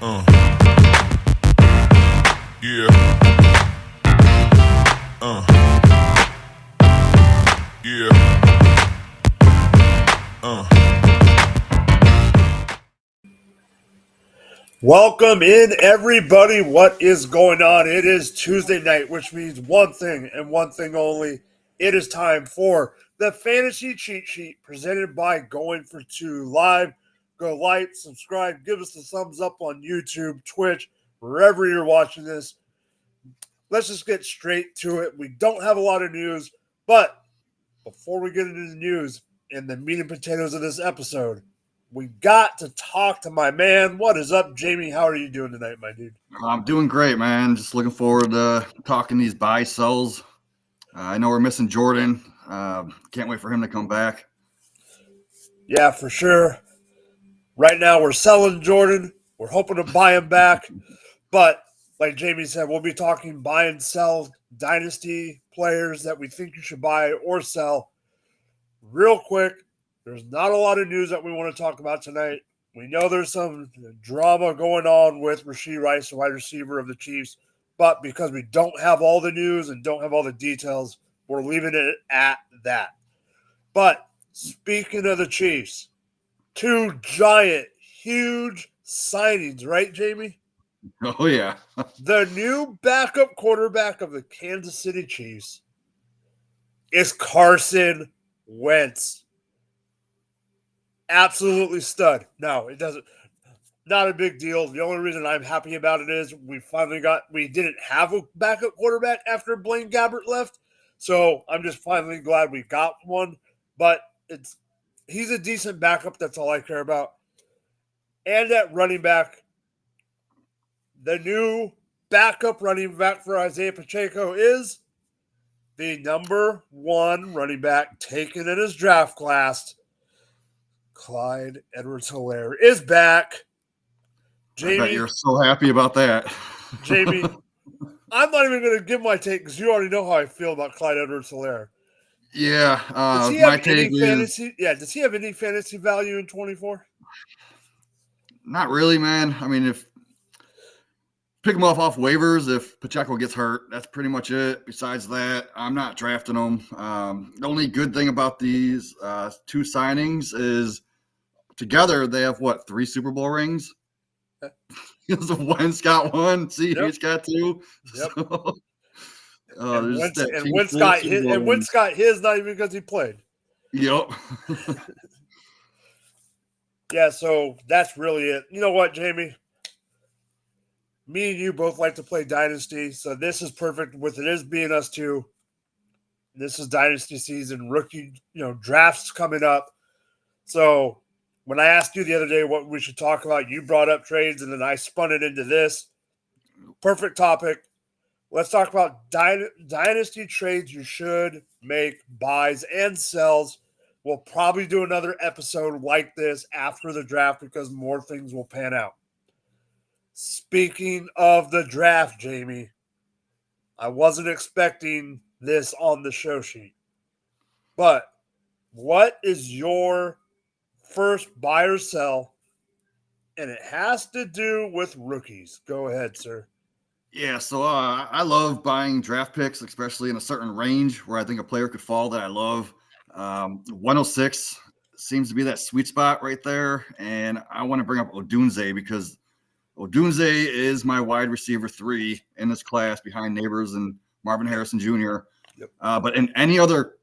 Uh, yeah, yeah, uh. Welcome in, everybody. What is going on? It is Tuesday night, which means one thing and one thing only. It is time for the Fantasy Cheat Sheet presented by Going for Two Live. Go like, subscribe, give us a thumbs up on YouTube, Twitch, wherever you're watching this. Let's just get straight to it. We don't have a lot of news, but before we get into the news and the meat and potatoes of this episode, we got to talk to my man. What is up, Jamie? How are you doing tonight, my dude? I'm doing great, man. Just looking forward to talking these buy sells. I know we're missing Jordan. Can't wait for him to come back. Yeah, for sure. Right now, we're selling Jordan. We're hoping to buy him back. But like Jamie said, we'll be talking buy and sell Dynasty players that we think you should buy or sell. Real quick, there's not a lot of news that we want to talk about tonight. We know there's some drama going on with Rashee Rice, the wide receiver of the Chiefs. But because we don't have all the news and don't have all the details, we're leaving it at that. But speaking of the Chiefs, two giant, huge signings, right, Jamie? Oh, yeah. The new backup quarterback of the Kansas City Chiefs is Carson Wentz. Absolutely stud. No, it doesn't. Not a big deal. The only reason I'm happy about it is we didn't have a backup quarterback after Blaine Gabbert left. So I'm just finally glad we got one. But he's a decent backup. That's all I care about. And at running back, the new backup running back for Isaiah Pacheco is the number one running back taken in his draft class. Clyde Edwards-Helaire is back. Jamie, I bet you're so happy about that. Jamie, I'm not even going to give my take because you already know how I feel about Clyde Edwards-Helaire. Yeah, my take is... does he have any fantasy value in 24? Not really, man. I mean, if pick him off waivers if Pacheco gets hurt. That's pretty much it. Besides that, I'm not drafting him. The only good thing about these two signings is together they have, 3 Super Bowl rings? Because Wentz got one. He's got 2. Yep. So, and Wentz got his not even because he played. Yep. Yeah, so that's really it. You know what, Jamie? Me and you both like to play Dynasty, so this is perfect with it is being us two. This is Dynasty season, rookie, drafts coming up. So when I asked you the other day what we should talk about, you brought up trades, and then I spun it into this. Perfect topic. Let's talk about Dynasty trades you should make, buys and sells. We'll probably do another episode like this after the draft because more things will pan out. Speaking of the draft, Jamie, I wasn't expecting this on the show sheet. But what is your first buy or sell? And it has to do with rookies. Go ahead, sir. Yeah, so I love buying draft picks, especially in a certain range where I think a player could fall that I love. 106 seems to be that sweet spot right there. And I want to bring up Odunze because Odunze is my wide receiver 3 in this class behind Neighbors and Marvin Harrison Jr. Yep. But in any other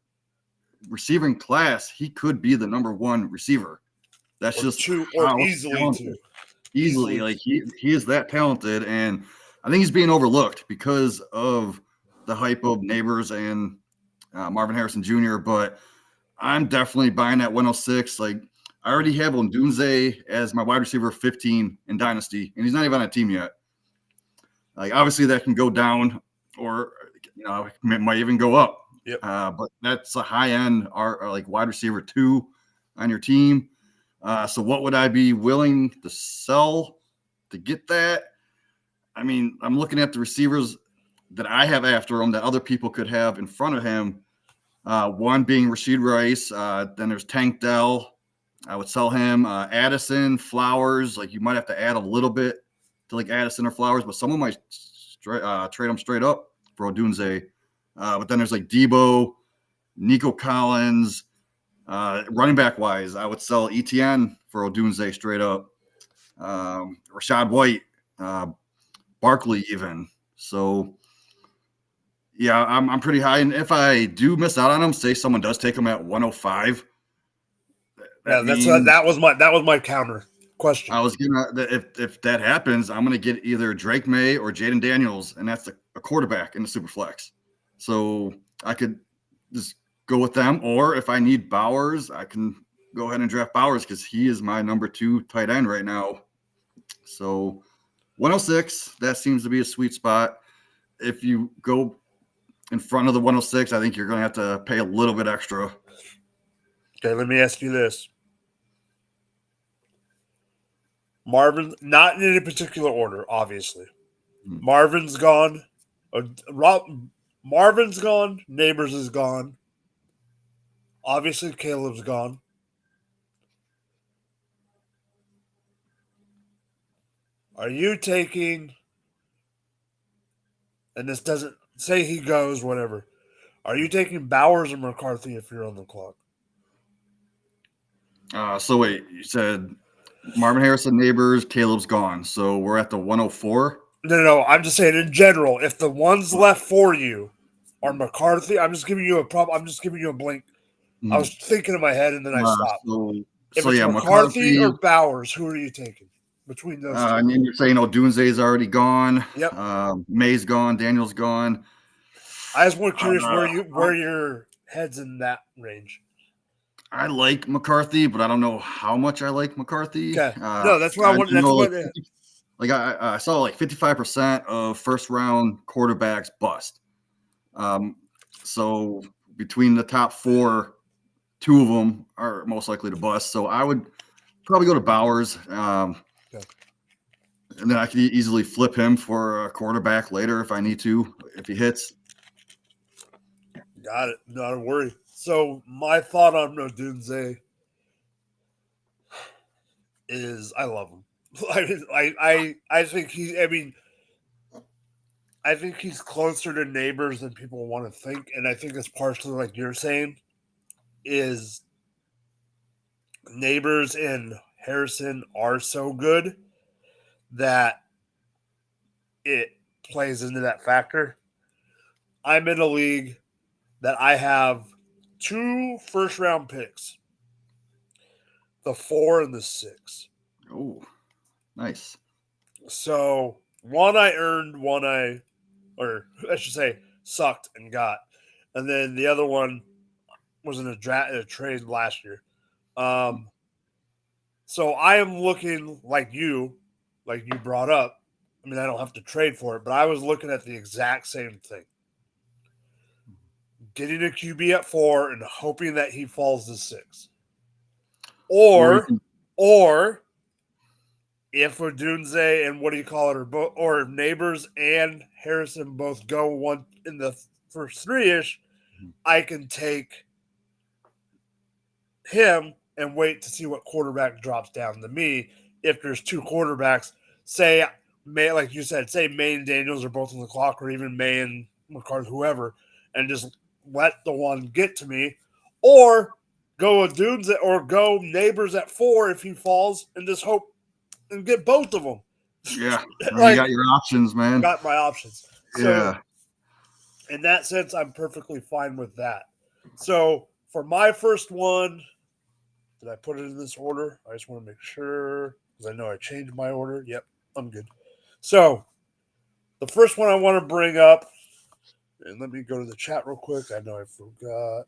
receiving class, he could be the number 1 receiver. That's or just two, or easily two. Easily, like he is that talented, and I think he's being overlooked because of the hype of Neighbors and Marvin Harrison Jr. But I'm definitely buying that 106. Like I already have Odunze as my wide receiver 15 in Dynasty, and he's not even on a team yet. Like obviously that can go down, or it might even go up. Yep. But that's a high end, or like wide receiver 2 on your team. So what would I be willing to sell to get that? I mean, I'm looking at the receivers that I have after him that other people could have in front of him. One being Rashee Rice. Then there's Tank Dell. I would sell him. Addison, Flowers. Like you might have to add a little bit to like Addison or Flowers, but someone might trade him straight up for Odunze. But then there's like Debo, Nico Collins, running back wise, I would sell ETN for Odunze straight up. Rashad White, Barkley even. So yeah, I'm pretty high. And if I do miss out on him, say someone does take him at 105. That was my counter question. I was gonna if that happens, I'm gonna get either Drake May or Jaden Daniels, and that's a quarterback in the super flex. So I could just go with them, or if I need Bowers, I can go ahead and draft Bowers because he is my number 2 tight end right now. So 106, that seems to be a sweet spot. If you go in front of the 106, I think you're going to have to pay a little bit extra. Okay, let me ask you this. Marvin, not in any particular order, obviously. Marvin's gone. Marvin's gone. Neighbors is gone. Obviously, Caleb's gone. Are you taking, and this doesn't say he goes, whatever, are you taking Bowers or McCarthy if you're on the clock? So wait, you said Marvin Harrison, Neighbors, Caleb's gone. So we're at the 104? No. I'm just saying in general, if the ones left for you are McCarthy, I'm just giving you a blink. I was thinking in my head and then I stopped. If it's McCarthy or Bowers, who are you taking between those two? And then you're saying Odunze's already gone. Yep. May's gone. Daniel's gone. I was more curious where your head's in that range. I like McCarthy, but I don't know how much I like McCarthy. Okay. No, that's what I wanted. I saw like 55% of first round quarterbacks bust. So between the top 4, 2 of them are most likely to bust. So I would probably go to Bowers. And then I could easily flip him for a quarterback later if I need to, if he hits. Got it. Not a worry. So my thought on Odunze is I love him. I think I think he's closer to Neighbors than people want to think, and I think it's partially like you're saying, is Neighbors and Harrison are so good that it plays into that factor. I'm in a league that I have 2 first-round picks, the 4 and the 6. Oh, nice. So one I earned, or I should say sucked and got. And then the other one was in a trade last year. So I am looking like you brought up. I mean, I don't have to trade for it, but I was looking at the exact same thing. Getting a QB at 4 and hoping that he falls to 6. Or if Odunze and or Neighbors and Harrison both go one in the first 3-ish, I can take him and wait to see what quarterback drops down to me. If there's 2 quarterbacks, say May, like you said, say May and Daniels are both on the clock, or even May and McCarthy, whoever, and just let the one get to me, or go Odunze or go Neighbors at 4 if he falls, and just hope and get both of them. Yeah, you got your options, man. Got my options. So, yeah. In that sense, I'm perfectly fine with that. So for my first one, did I put it in this order? I just want to make sure because I know I changed my order. Yep, I'm good. So the first one I want to bring up, and let me go to the chat real quick. I know I forgot.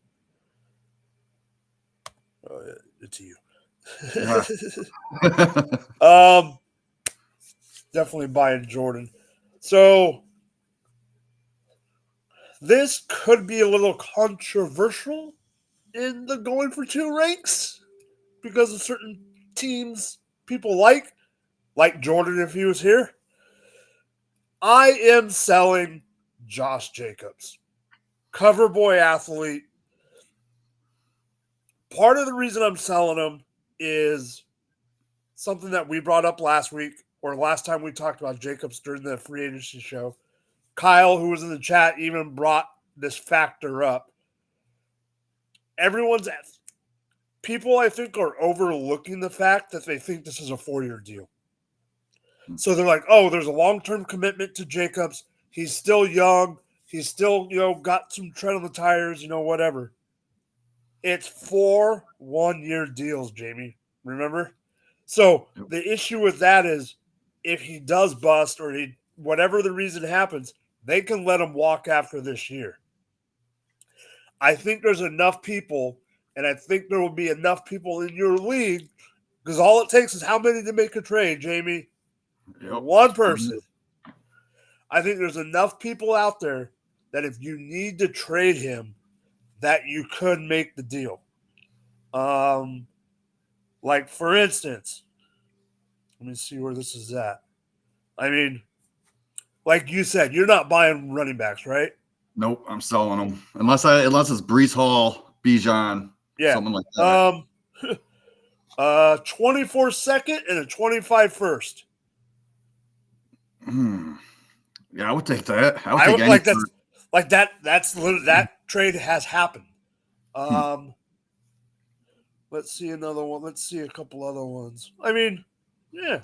Oh, yeah, it's you. Definitely buying Jordan. So this could be a little controversial in the going for 2 ranks because of certain teams people like Jordan if he was here. I am selling Josh Jacobs, cover boy athlete. Part of the reason I'm selling him is something that we brought up last week or last time we talked about Jacobs during the free agency show, Kyle, who was in the chat, even brought this factor up. People, I think, are overlooking the fact that they think this is a 4-year deal. So they're like, oh, there's a long-term commitment to Jacobs. He's still young. He's still, got some tread on the tires, whatever. It's 4 one-year deals, Jamie. Remember? So the issue with that is if he does bust or whatever the reason happens, they can let him walk after this year. I think there's enough people, and I think there will be enough people in your league, because all it takes is how many to make a trade, Jamie? Yep. One person. I think there's enough people out there that if you need to trade him, that you could make the deal. Like, for instance, let me see where this is at. I mean, like you said, you're not buying running backs, right? Nope, I'm selling them unless it's Brees Hall, Bijan, something like that. 24 second and a 25 first. Yeah, I would take that. I would take that trade has happened. Let's see another one. Let's see a couple other ones. I mean, yeah.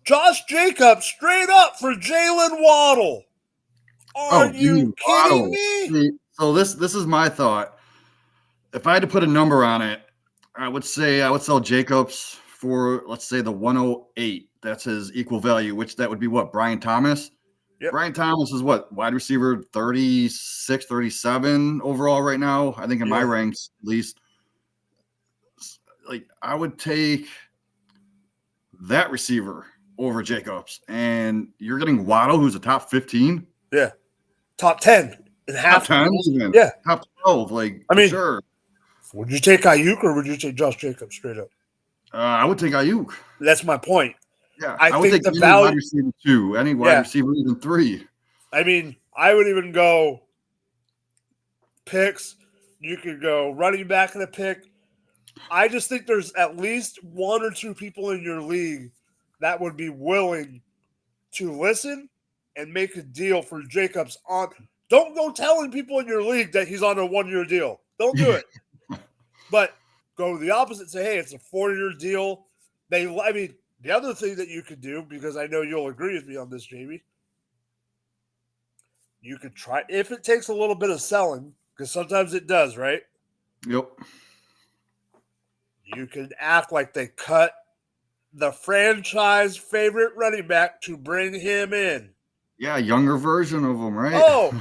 Josh Jacobs straight up for Jalen Waddle. Are you kidding me? So this is my thought. If I had to put a number on it, I would sell Jacobs for, let's say, the 108. That's his equal value, which that would be what? Brian Thomas? Yep. Brian Thomas is what? Wide receiver 36, 37 overall right now. I think in my ranks, at least. Like, I would take that receiver over Jacobs. And you're getting Waddle, who's a top 15. Yeah. Top 10 and half. Top 10 even. Yeah. Top 12. Like, I mean, sure. Would you take Ayuk or would you take Josh Jacobs straight up? I would take Ayuk. That's my point. Yeah, I would think take the value, wide receiver 2, any wide receiver, even 3. I mean, I would even go picks. You could go running back in a pick. I just think there's at least 1 or 2 people in your league that would be willing to listen and make a deal for Jacobs on. Don't go telling people in your league that he's on a 1-year deal. Don't do it. But go the opposite. Say, hey, it's a 4-year deal. The other thing that you could do, because I know you'll agree with me on this, Jamie, you could try, if it takes a little bit of selling, because sometimes it does, right? Yep. You can act like they cut the franchise favorite running back to bring him in. Yeah, younger version of him, right? Oh,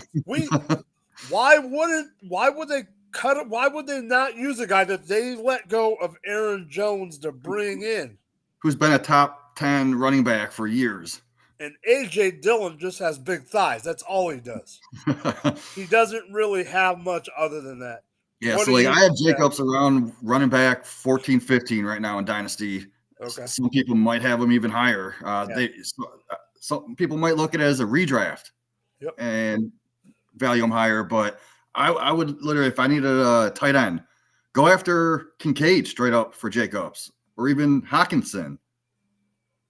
why would they cut it? Why would they not use a guy that they let go of Aaron Jones to bring in? Who's been a top 10 running back for years. And A.J. Dillon just has big thighs. That's all he does. He doesn't really have much other than that. Yeah, so I have Jacobs around running back 14, 15 right now in Dynasty. Okay. Some people might have him even higher. Some people might look at it as a redraft and value him higher. But I would literally, if I needed a tight end, go after Kincaid straight up for Jacobs or even Hawkinson.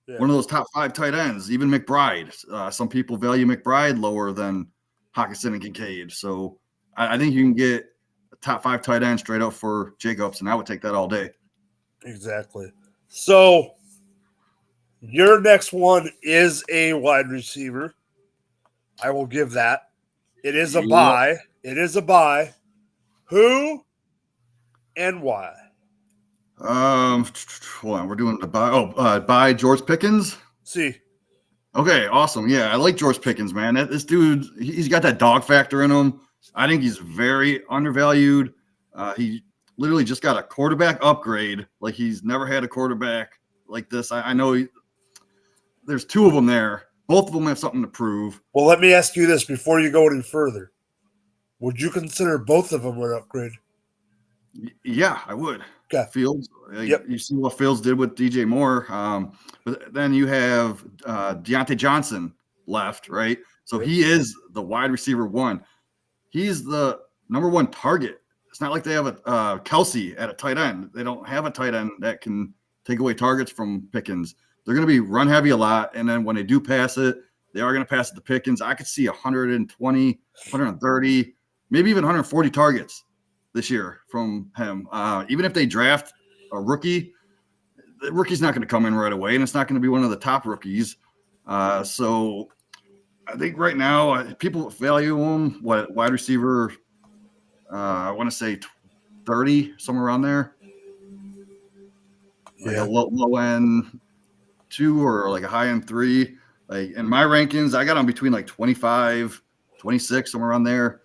Yeah. One of those top 5 tight ends, even McBride. Some people value McBride lower than Hawkinson and Kincaid. So I think you can get a top 5 tight end straight up for Jacobs, and I would take that all day. Exactly. So your next one is a wide receiver. I will give that. It is a buy. It is a buy. Who and why? Hold on, we're doing the buy. Buy George Pickens. See. Okay, awesome. Yeah, I like George Pickens, man. This dude, he's got that dog factor in him. I think he's very undervalued. He literally just got a quarterback upgrade. Like, he's never had a quarterback like this. I know there's 2 of them there. Both of them have something to prove. Well, let me ask you this before you go any further. Would you consider both of them an upgrade? Yeah, I would. Okay. Fields. You see what Fields did with DJ Moore. But then you have Deontay Johnson left, right? So he is the wide receiver 1. He's the number 1 target. It's not like they have a Kelsey at a tight end. They don't have a tight end that can take away targets from Pickens. they're going to be run heavy a lot. And then when they do pass it, they are going to pass it to Pickens. I could see 120, 130, maybe even 140 targets this year from him. Even if they draft a rookie, the rookie's not going to come in right away, and it's not going to be one of the top rookies. So I think right now people value him. What wide receiver? I want to say 30, somewhere around there. Like a low end 2 or like a high end 3. Like in my rankings, I got on between like 25, 26, somewhere around there.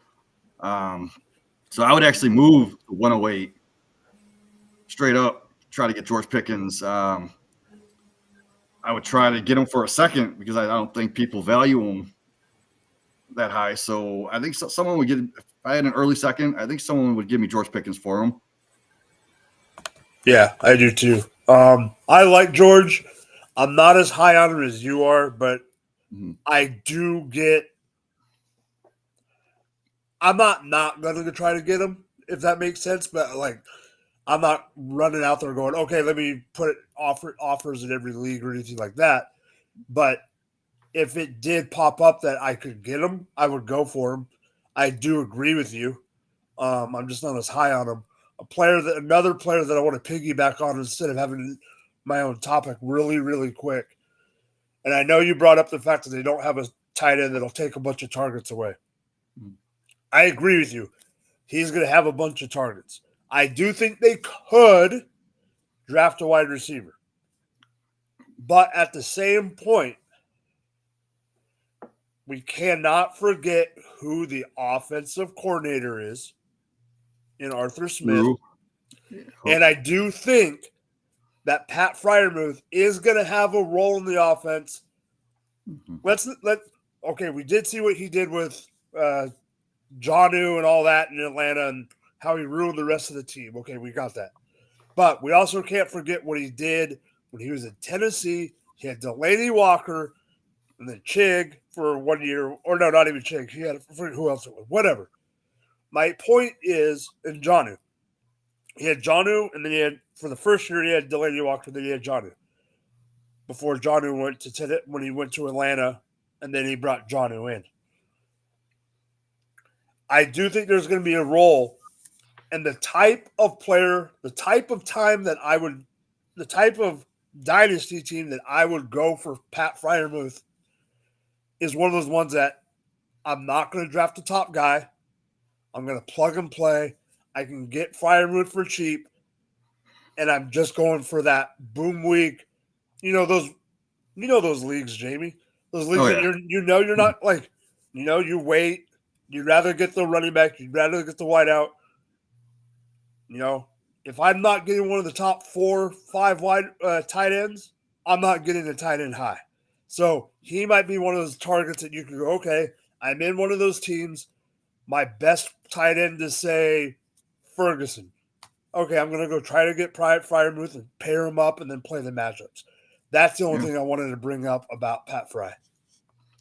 So I would actually move to 108 straight up, try to get George Pickens. I would try to get him for a second because I don't think people value him that high. So I think someone would get, if I had an early second, I think someone would give me George Pickens for him. Yeah, I do too. I like George. I'm not as high on him as you are, but I do get. I'm not going to try to get him, if that makes sense. But like, I'm not running out there going, okay, let me put it offers in every league or anything like that. But if it did pop up that I could get him, I would go for him. I do agree with you. I'm just not as high on him. Another player that I want to piggyback on instead of having my own topic really, really quick. And I know you brought up the fact that they don't have a tight end that'll take a bunch of targets away. I agree with you. He's going to have a bunch of targets. I do think they could draft a wide receiver. But at the same point, we cannot forget who the offensive coordinator is in Arthur Smith. True. And I do think that Pat Freiermuth is going to have a role in the offense. Okay, we did see what he did with Jonnu and all that in Atlanta and how he ruined the rest of the team. Okay, we got that. But we also can't forget what he did when he was in Tennessee. He had Delaney Walker and then Chig for 1 year. Or no, not even Chig. He had who else it was. Whatever. My point is, in Jonnu. He had Jonnu, and then he had, for the first year, he had Delaney Walker, then he had Jonnu. Before Jonnu when he went to Atlanta, and then he brought Jonnu in. I do think there's going to be a role, and the type of player, the type of dynasty team that I would go for Pat Freiermuth is one of those ones that I'm not going to draft the top guy. I'm going to plug and play. I can get Freiermuth for cheap, and I'm just going for that boom week. You know those leagues, Jamie. Those leagues that you're not like, you wait. You'd rather get the running back. You'd rather get the wideout. If I'm not getting one of the top 4 or 5 wide tight ends, I'm not getting a tight end high. So he might be one of those targets that you can go, okay, I'm in one of those teams. My best tight end is, say, Ferguson. Okay, I'm going to go try to get Freiermuth and pair him up and then play the matchups. That's the only thing I wanted to bring up about Pat Fry.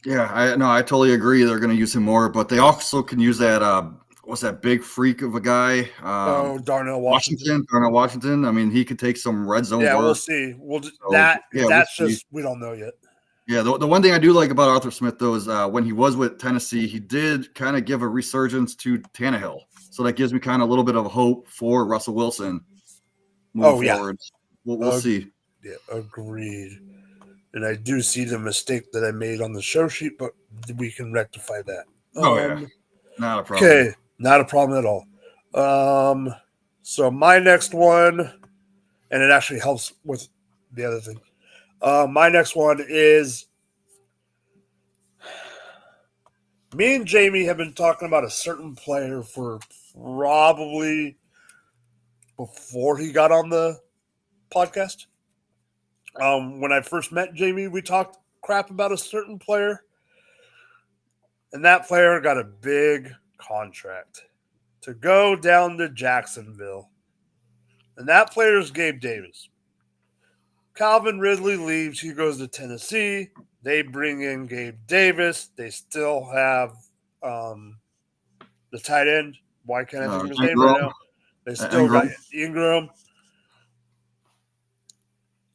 Yeah, I totally agree. They're going to use him more, but they also can use that. What's that big freak of a guy? Darnell Washington. Darnell Washington. I mean, he could take some red zone. Yeah, work. we'll see. That's just we don't know yet. Yeah, the one thing I do like about Arthur Smith, though, is when he was with Tennessee, he did kind of give a resurgence to Tannehill. So that gives me kind of a little bit of hope for Russell Wilson moving forward. We'll see. Yeah, agreed. And I do see the mistake that I made on the show sheet, but we can rectify that. Not a problem. Okay, not a problem at all. So my next one, and it actually helps with the other thing. My next one is me and Jamie have been talking about a certain player for probably before he got on the podcast. When I first met Jamie, we talked crap about a certain player, and that player got a big contract to go down to Jacksonville. And that player is Gabe Davis. Calvin Ridley leaves. He goes to Tennessee. They bring in Gabe Davis. They still have the tight end. Why can't I think of his name right now? They still got Ingram.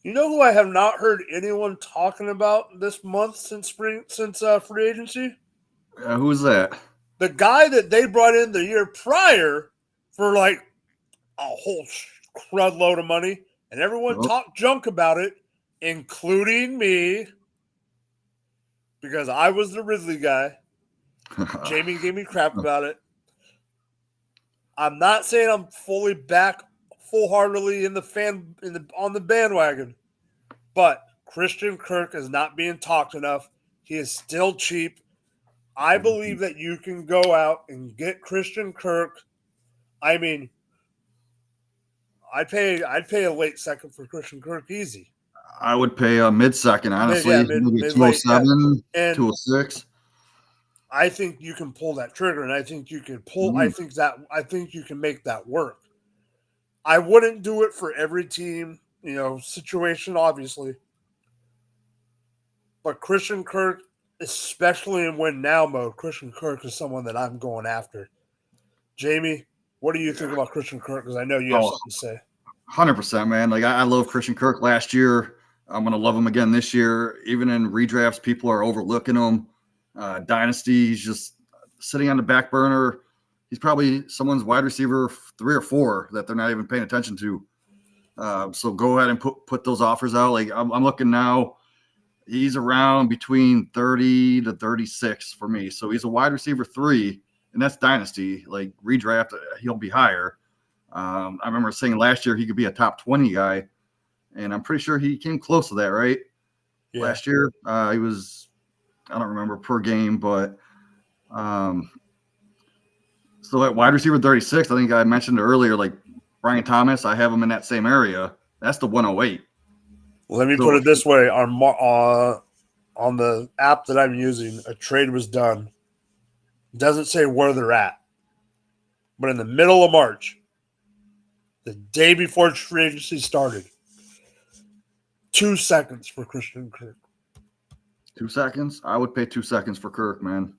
You know who I have not heard anyone talking about this month since free agency? Who's that? The guy that they brought in the year prior for like a whole crud load of money, and everyone Oh. talked junk about it, including me, because I was the Ridley guy. Jamie gave me crap about it. I'm not saying I'm fully back, full-heartedly on the bandwagon, but Christian Kirk is not being talked enough. He is still cheap. I believe that you can go out and get Christian Kirk. I mean, I'd pay a late second for Christian Kirk easy. I would pay a mid-second, honestly. Maybe Mid 207, and 206. I think you can pull that trigger, and I think you can pull. I think you can make that work. I wouldn't do it for every team, situation, obviously. But Christian Kirk, especially in win now mode, Christian Kirk is someone that I'm going after. Jamie, what do you think about Christian Kirk? Because I know you have something to say. 100%, man. Like, I love Christian Kirk last year. I'm going to love him again this year. Even in redrafts, people are overlooking him. Dynasty, he's just sitting on the back burner. He's probably someone's wide receiver 3 or 4 that they're not even paying attention to. So go ahead and put those offers out. Like, I'm looking now. He's around between 30 to 36 for me. So he's a wide receiver 3, and that's Dynasty. Like, redraft, he'll be higher. I remember saying last year he could be a top 20 guy, and I'm pretty sure he came close to that, right? Yeah. Last year, he was, I don't remember per game, but so at wide receiver 36, I think I mentioned earlier, like Brian Thomas, I have him in that same area. That's the 108. Let me put it this way: on the app that I'm using, a trade was done. It doesn't say where they're at, but in the middle of March, the day before free agency started, 2 seconds for Christian Kirk. 2 seconds? I would pay 2 seconds for Kirk, man.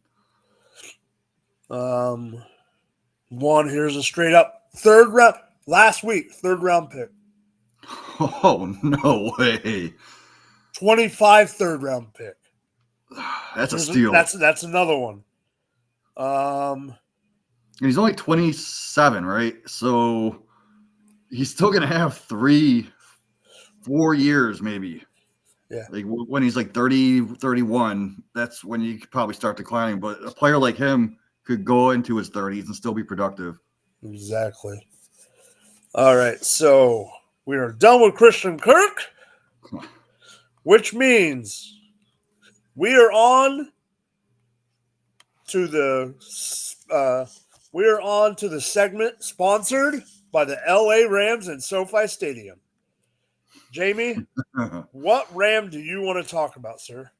Here's a straight up third round pick. Oh, no way. 25 third round pick. That's a steal. That's another one. He's only 27, right? So he's still going to have 3-4 years maybe. Yeah. Like when he's like 30, 31, that's when you could probably start declining. But a player like him could go into his 30s and still be productive. Exactly. All right. So we are done with Christian Kirk, which means we are on to the segment sponsored by the LA Rams and SoFi Stadium. Jamie, what Ram do you want to talk about, sir?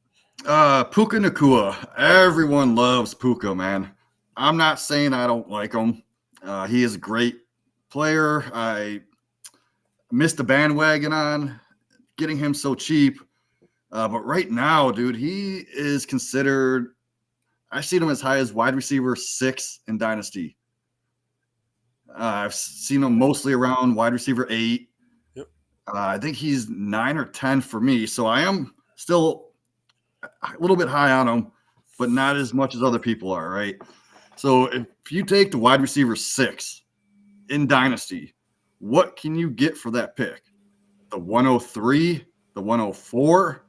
Puka Nacua. Everyone loves Puka, man. I'm not saying I don't like him. He is a great player. I missed the bandwagon on getting him so cheap. But right now, dude, he is considered – I've seen him as high as wide receiver 6 in Dynasty. I've seen him mostly around wide receiver 8. Yep. I think he's 9 or 10 for me. So I am still a little bit high on him, but not as much as other people are, right? So if you take the wide receiver 6 in Dynasty, what can you get for that pick? The 103, the 104?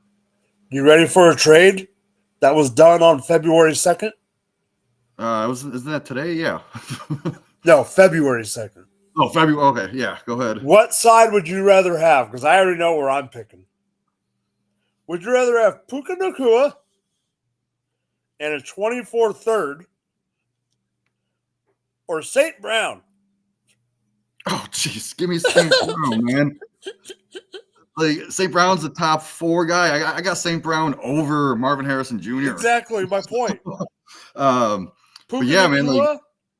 You ready for a trade that was done on February 2nd? Isn't that today? Yeah. No, February 2nd. Oh, February. Okay, yeah, go ahead. What side would you rather have? Because I already know where I'm picking. Would you rather have Puka Nacua and a 24 third or St. Brown? Oh, jeez. Give me St. Brown, man. Like, St. Brown's the top 4 guy. I got St. Brown over Marvin Harrison Jr. Exactly my point. Puka Nacua, man. Like,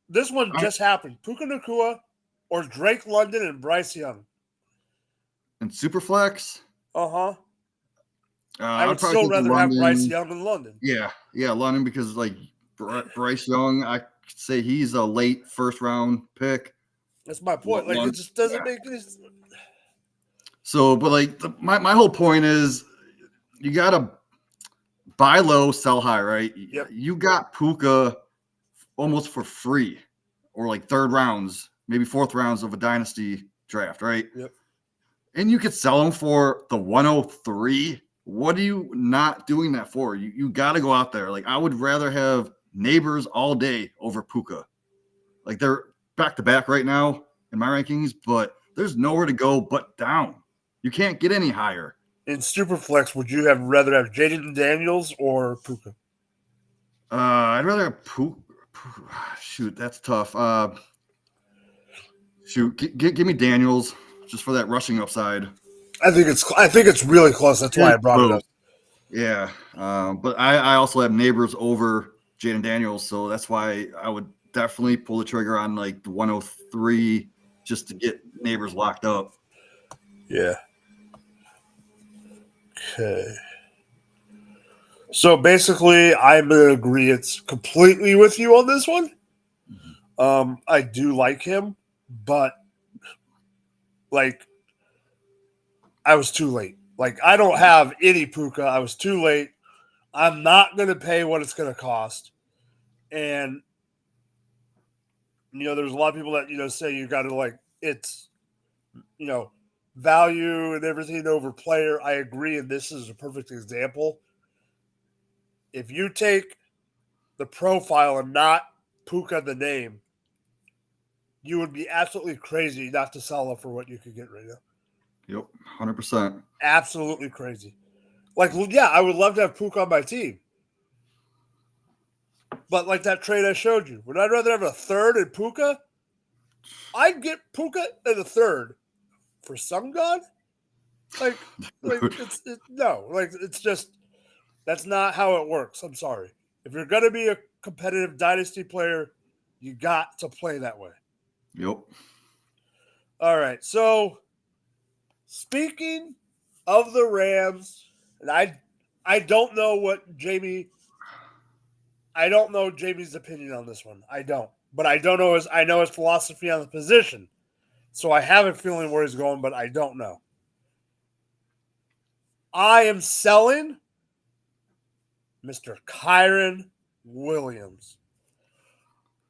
this one just happened. Puka Nacua or Drake London and Bryce Young. And Superflex? Uh-huh. I would still rather have Bryce Young than London. Yeah, London, because like Bryce Young, I could say he's a late first round pick. That's my point. Like, it just doesn't make any. So, but like my whole point is you got to buy low, sell high, right? Yep. You got Puka almost for free or like third rounds, maybe fourth rounds of a dynasty draft, right? Yep. And you could sell them for the 103. What are you not doing that for? You got to go out there. Like I would rather have Neighbors all day over Puka. Like they're back to back right now in my rankings, but there's nowhere to go but down. You can't get any higher. In Superflex, would you rather have Jaden Daniels or Puka? I'd rather have Puka. Shoot, that's tough. Give me Daniels just for that rushing upside. I think it's really close. That's why I brought it up. Yeah, but I also have Neighbors over Jaden Daniels, so that's why I would definitely pull the trigger on like the 103 just to get Neighbors locked up. Yeah. Okay. So basically, I'm in agreement completely with you on this one. I do like him, but like I was too late. Like I don't have any Puka. I was too late. I'm not going to pay what it's going to cost. And there's a lot of people that say you got to like it's value and everything over player. I agree, and this is a perfect example. If you take the profile and not Puka the name, you would be absolutely crazy not to sell it for what you could get right now. Yep, 100%. Absolutely crazy. Like, yeah, I would love to have Puka on my team. But like that trade I showed you, would I rather have a third and Puka? I'd get Puka and a third for some god. It's just that's not how it works. I'm sorry. If you're gonna be a competitive dynasty player, you got to play that way. Yep. All right. So speaking of the Rams, and I don't know what I don't know Jamie's opinion on this one. I don't. But I know his philosophy on the position. So I have a feeling where he's going, but I don't know. I am selling Mr. Kyren Williams.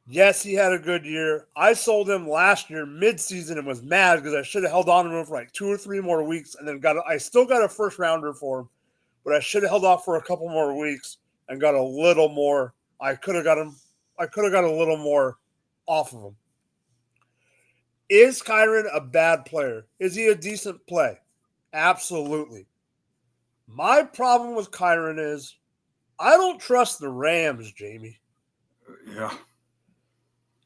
Yes, he had a good year. I sold him last year midseason and was mad because I should have held on to him for like 2 or 3 more weeks and then I still got a first rounder for him, but I should have held off for a couple more weeks and got a little more. I could have got a little more off of him. Is Kyren a bad player? Is he a decent play? Absolutely. My problem with Kyren is I don't trust the Rams, Jamie. Yeah.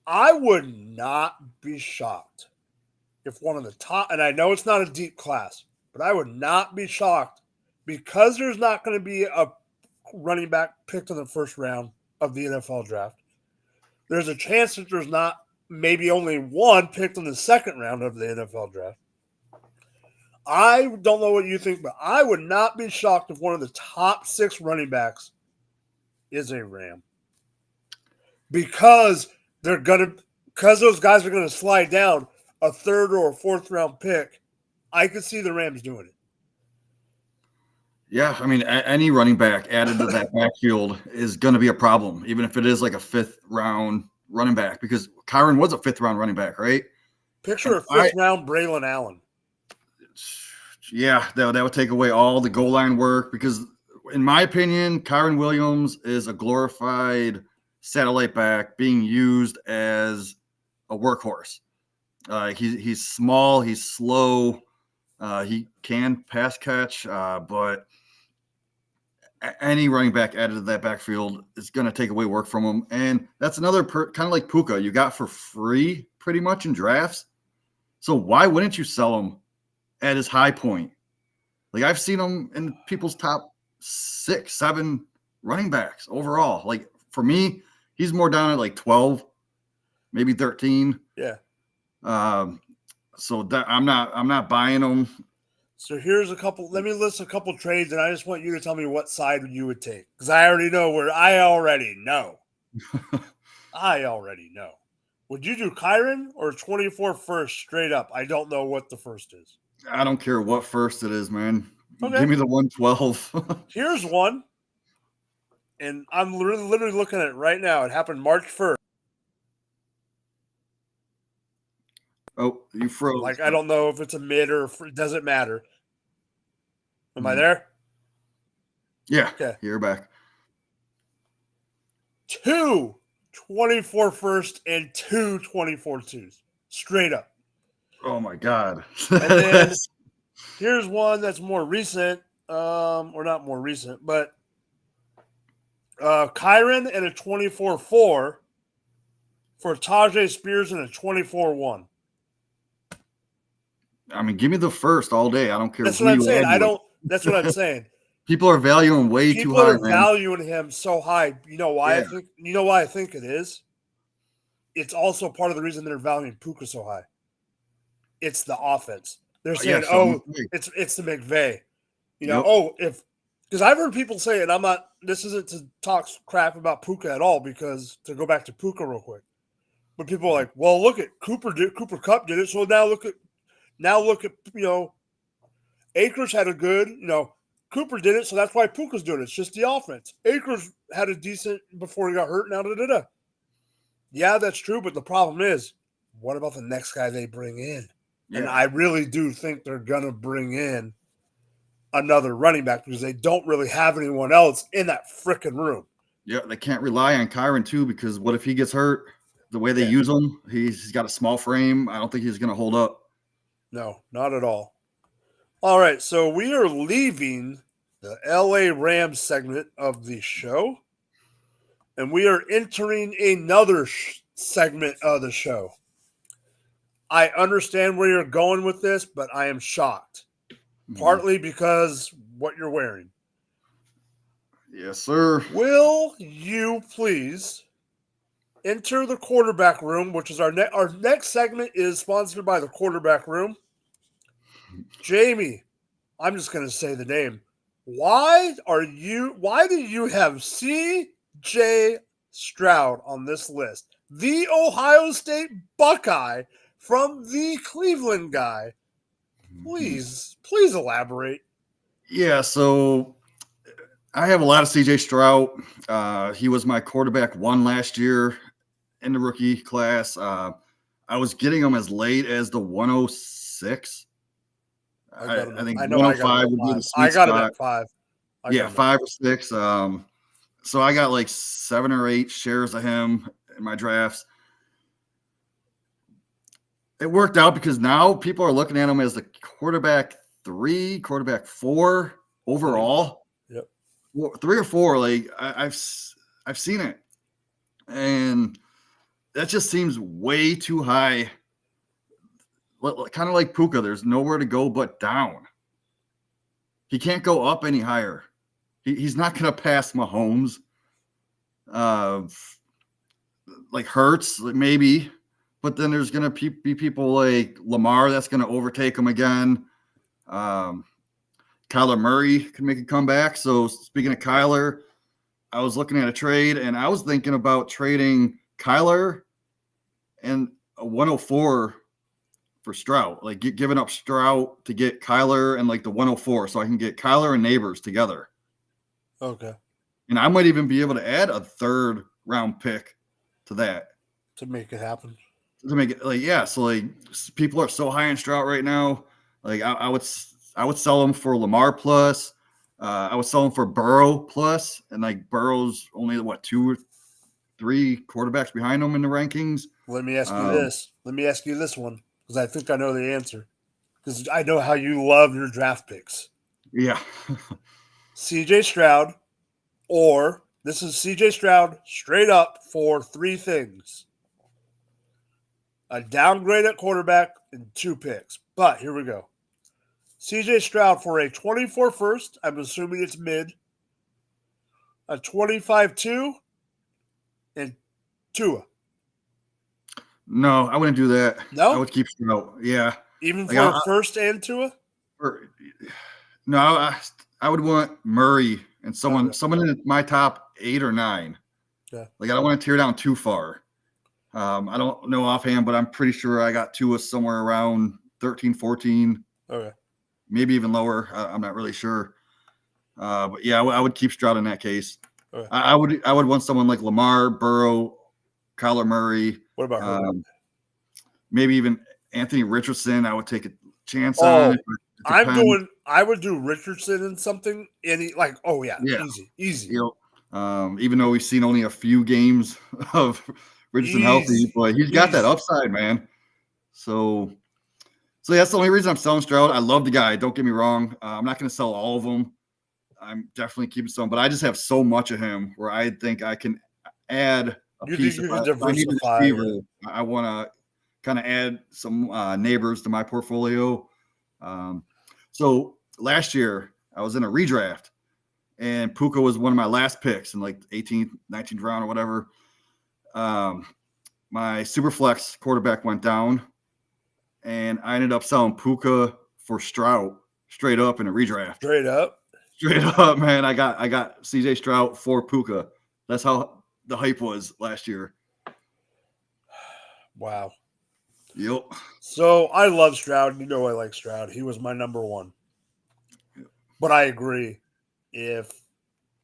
I would not be shocked if one of the top, and I know it's not a deep class, but I would not be shocked because there's not going to be a running back picked in the first round of the NFL draft. There's a chance that there's not maybe only one picked in the second round of the NFL draft. I don't know what you think, but I would not be shocked if one of the top 6 running backs is a Ram. Because those guys are going to slide down a third or a fourth round pick. I could see the Rams doing it. Yeah, I mean, any running back added to that backfield is going to be a problem, even if it is like a 5th round running back, because Kyren was a 5th round running back, right? Picture a 5th round Braylon Allen. Yeah, that would take away all the goal line work because, in my opinion, Kyren Williams is a glorified satellite back being used as a workhorse. He's small, he's slow, he can pass catch, but any running back added to that backfield is going to take away work from him. And that's another kind of like Puka you got for free pretty much in drafts. So why wouldn't you sell him at his high point? Like I've seen him in people's top 6, 7 running backs overall. Like for me, he's more down at like 12, maybe 13. Yeah. So that I'm not buying him. So here's let me list a couple trades, and I just want you to tell me what side you would take. Because I already know. I already know. Would you do Kyren or 24 first straight up? I don't know what the first is. I don't care what first it is, man. Okay. Give me the 112. Here's one. And I'm literally looking at it right now. It happened March 1st. Oh, you froze. Like, I don't know if it's a mid or it doesn't matter. Am I Mhm. there? Yeah. Okay. You're back. 2 24 first and 2 24 twos. Straight up. Oh my God. And then here's one that's more recent. Or not more recent, but Kyron and a 24-4 for Tajay Spears and a 24-1. I mean, give me the first all day. I don't care That's who what I'm you saying. add to it. That's what I'm saying. People are valuing way too People high, are man. valuing him so high. You know why? Yeah. You know why I think it is? It's also part of the reason they're valuing Puka so high. It's the offense. They're saying, it's the McVay. You know, because I've heard people say, and I'm not, this isn't to talk crap about Puka at all, because to go back to Puka real quick. But people are like, well, look at Cooper Kupp did it. So now look at, Akers had a good, Cooper did it. So that's why Puka's doing it. It's just the offense. Akers had a decent before he got hurt. Now, yeah, that's true. But the problem is, what about the next guy they bring in? Yeah. And I really do think they're going to bring in another running back because they don't really have anyone else in that freaking room. Yeah, they can't rely on Kyron too, because what if he gets hurt? The way they use him, he's got a small frame. I don't think he's going to hold up. No, not at all. All right, so we are leaving the LA Rams segment of the show, and we are entering another segment of the show. I understand where you're going with this, but I am shocked. Partly because what you're wearing. Yes, sir. Will you please enter the quarterback room, which is our next segment is sponsored by the quarterback room. Jamie, I'm just going to say the name. Why do you have C.J. Stroud on this list? The Ohio State Buckeye from the Cleveland guy. Please elaborate. Yeah, so I have a lot of C.J. Stroud. He was my quarterback 1 last year in the rookie class. I was getting him as late as the 106. I think 105 would be the sweet spot. I got him at 5. 5 or 6. So I got like 7 or 8 shares of him in my drafts. It worked out because now people are looking at him as the quarterback 3, quarterback 4 overall. Yep. 3 or 4. Like I've seen it, and that just seems way too high. Kind of like Puka. There's nowhere to go but down. He can't go up any higher. He's not going to pass Mahomes. Like Hurts, maybe. But then there's going to be people like Lamar that's going to overtake him again. Kyler Murray can make a comeback. So speaking of Kyler, I was looking at a trade, and I was thinking about trading Kyler and a 104 for Stroud. Like giving up Stroud to get Kyler and like the 104 so I can get Kyler and Neighbors together. Okay. And I might even be able to add a 3rd round pick to that. To make it happen. To make it so like people are so high in Stroud right now. Like I would sell them for Lamar plus. I would sell them for Burrow plus, and like Burrow's only 2 or 3 quarterbacks behind him in the rankings. Let me ask you this. Let me ask you this one because I think I know the answer. Because I know how you love your draft picks. Yeah. C.J. Stroud, or this is C.J. Stroud straight up for 3 things. A downgrade at quarterback and 2 picks. But here we go. C.J. Stroud for a 24 first. I'm assuming it's mid. A 25-2 and Tua. No, I wouldn't do that. No? I would keep Stroud. Yeah. Even for a first and Tua? No, I would want Murray and someone in my top 8 or 9. Yeah. Like I don't want to tear down too far. I don't know offhand, but I'm pretty sure I got Tua somewhere around 13, 14. Okay. maybe even lower. I'm not really sure. But yeah, I would keep Stroud in that case. Okay. I would want someone like Lamar, Burrow, Kyler Murray. What about Herbert? Maybe even Anthony Richardson. I would take a chance Oh, on. It depends. I would do Richardson in something. Yeah. Easy. You know, even though we've seen only a few games of Richardson healthy, but he's got that upside, man. So that's the only reason I'm selling Stroud. I love the guy. Don't get me wrong. I'm not going to sell all of them. I'm definitely keeping some, but I just have so much of him where I think I can add a piece. If I need a receiver, I want to kind of add some neighbors to my portfolio. So last year I was in a redraft, and Puka was one of my last picks in like 18th, 19th round or whatever. My super flex quarterback went down, and I ended up selling Puka for Stroud straight up in a redraft. Straight up, man. I got CJ Stroud for Puka. That's how the hype was last year. Wow. Yep. So I love Stroud. You know I like Stroud. He was my number one. But I agree. If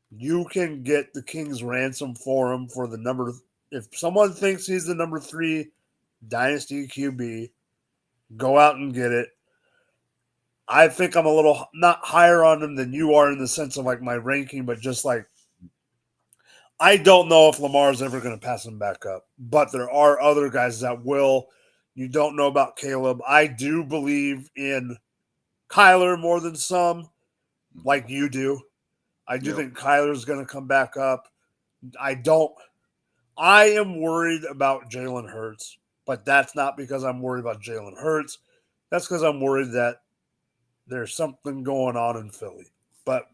you can get the King's ransom for him for the number, if someone thinks he's the number 3 Dynasty QB, go out and get it. I think I'm a little not higher on him than you are in the sense of like my ranking, but just like I don't know if Lamar's ever going to pass him back up, but there are other guys that will. You don't know about Caleb. I do believe in Kyler more than some, like you do. I do think Kyler's going to come back up. I am worried about Jalen Hurts, but that's not because I'm worried about Jalen Hurts. That's because I'm worried that there's something going on in Philly. But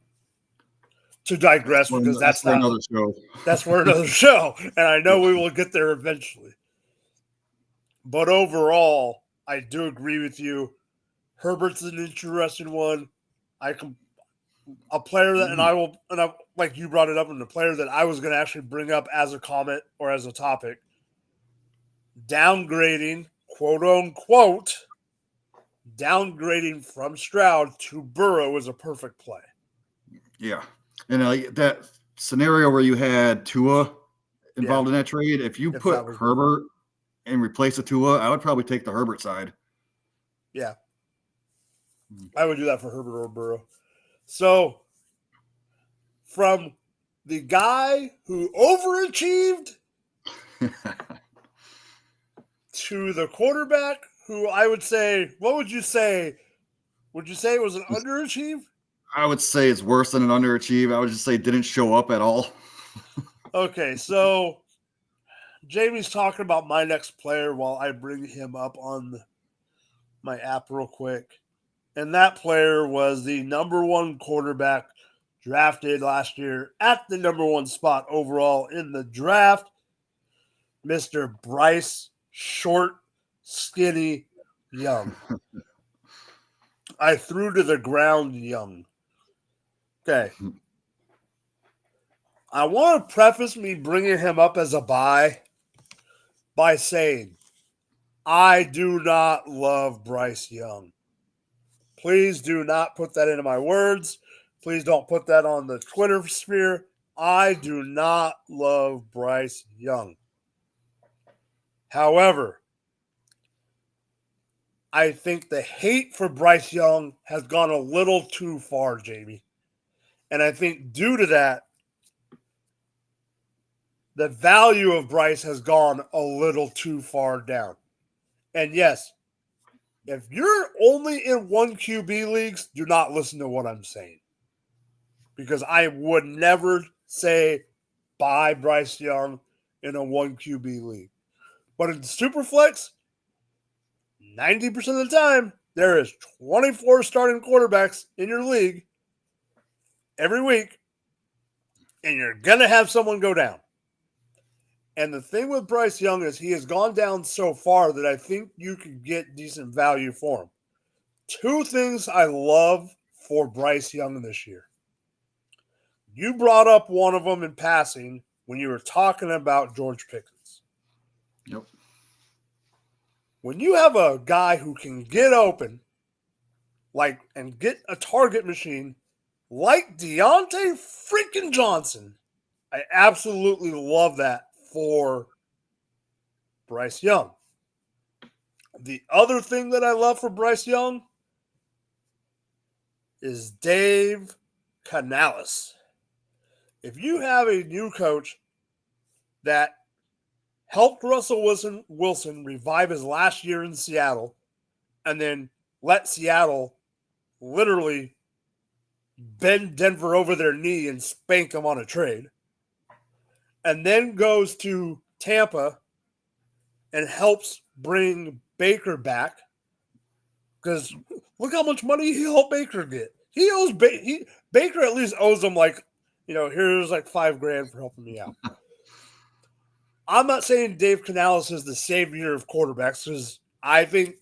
to digress, because that's for another show. That's for another show, and I know we will get there eventually. But overall, I do agree with you. Herbert's an interesting one. A player that, and I like you brought it up, and the player that I was going to actually bring up as a comment or as a topic, downgrading, quote unquote, downgrading from Stroud to Burrow is a perfect play. Yeah. And that scenario where you had Tua involved in that trade, if you put Herbert and replace the Tua, I would probably take the Herbert side. Yeah. I would do that for Herbert or Burrow. So, from the guy who overachieved to the quarterback who I would say, what would you say? Would you say it was an underachieve? I would say it's worse than an underachieve. I would just say didn't show up at all. Okay, so Jamie's talking about my next player while I bring him up on my app real quick. And that player was the number 1 quarterback drafted last year at the number 1 spot overall in the draft, Mr. Bryce Short, Skinny, Young. I threw to the ground Young. Okay. I want to preface me bringing him up as a buy by saying, I do not love Bryce Young. Please do not put that into my words. Please don't put that on the Twitter sphere. I do not love Bryce Young. However, I think the hate for Bryce Young has gone a little too far, Jamie. And I think due to that, the value of Bryce has gone a little too far down. And yes, if you're only in 1 QB leagues, do not listen to what I'm saying. Because I would never say buy Bryce Young in a 1 QB league. But in Superflex, 90% of the time, there is 24 starting quarterbacks in your league every week, and you're going to have someone go down. And the thing with Bryce Young is he has gone down so far that I think you could get decent value for him. 2 things I love for Bryce Young this year. You brought up one of them in passing when you were talking about George Pickens. When you have a guy who can get open and get a target machine like Deontay freaking Johnson. I absolutely love that for Bryce Young. The other thing that I love for Bryce Young is Dave Canales. If you have a new coach that helped Russell Wilson revive his last year in Seattle and then let Seattle literally bend Denver over their knee and spank them on a trade, and then goes to Tampa and helps bring Baker back, because look how much money he helped Baker get. He owes Baker at least owes him here's like $5,000 for helping me out. I'm not saying Dave Canales is the savior of quarterbacks, because I think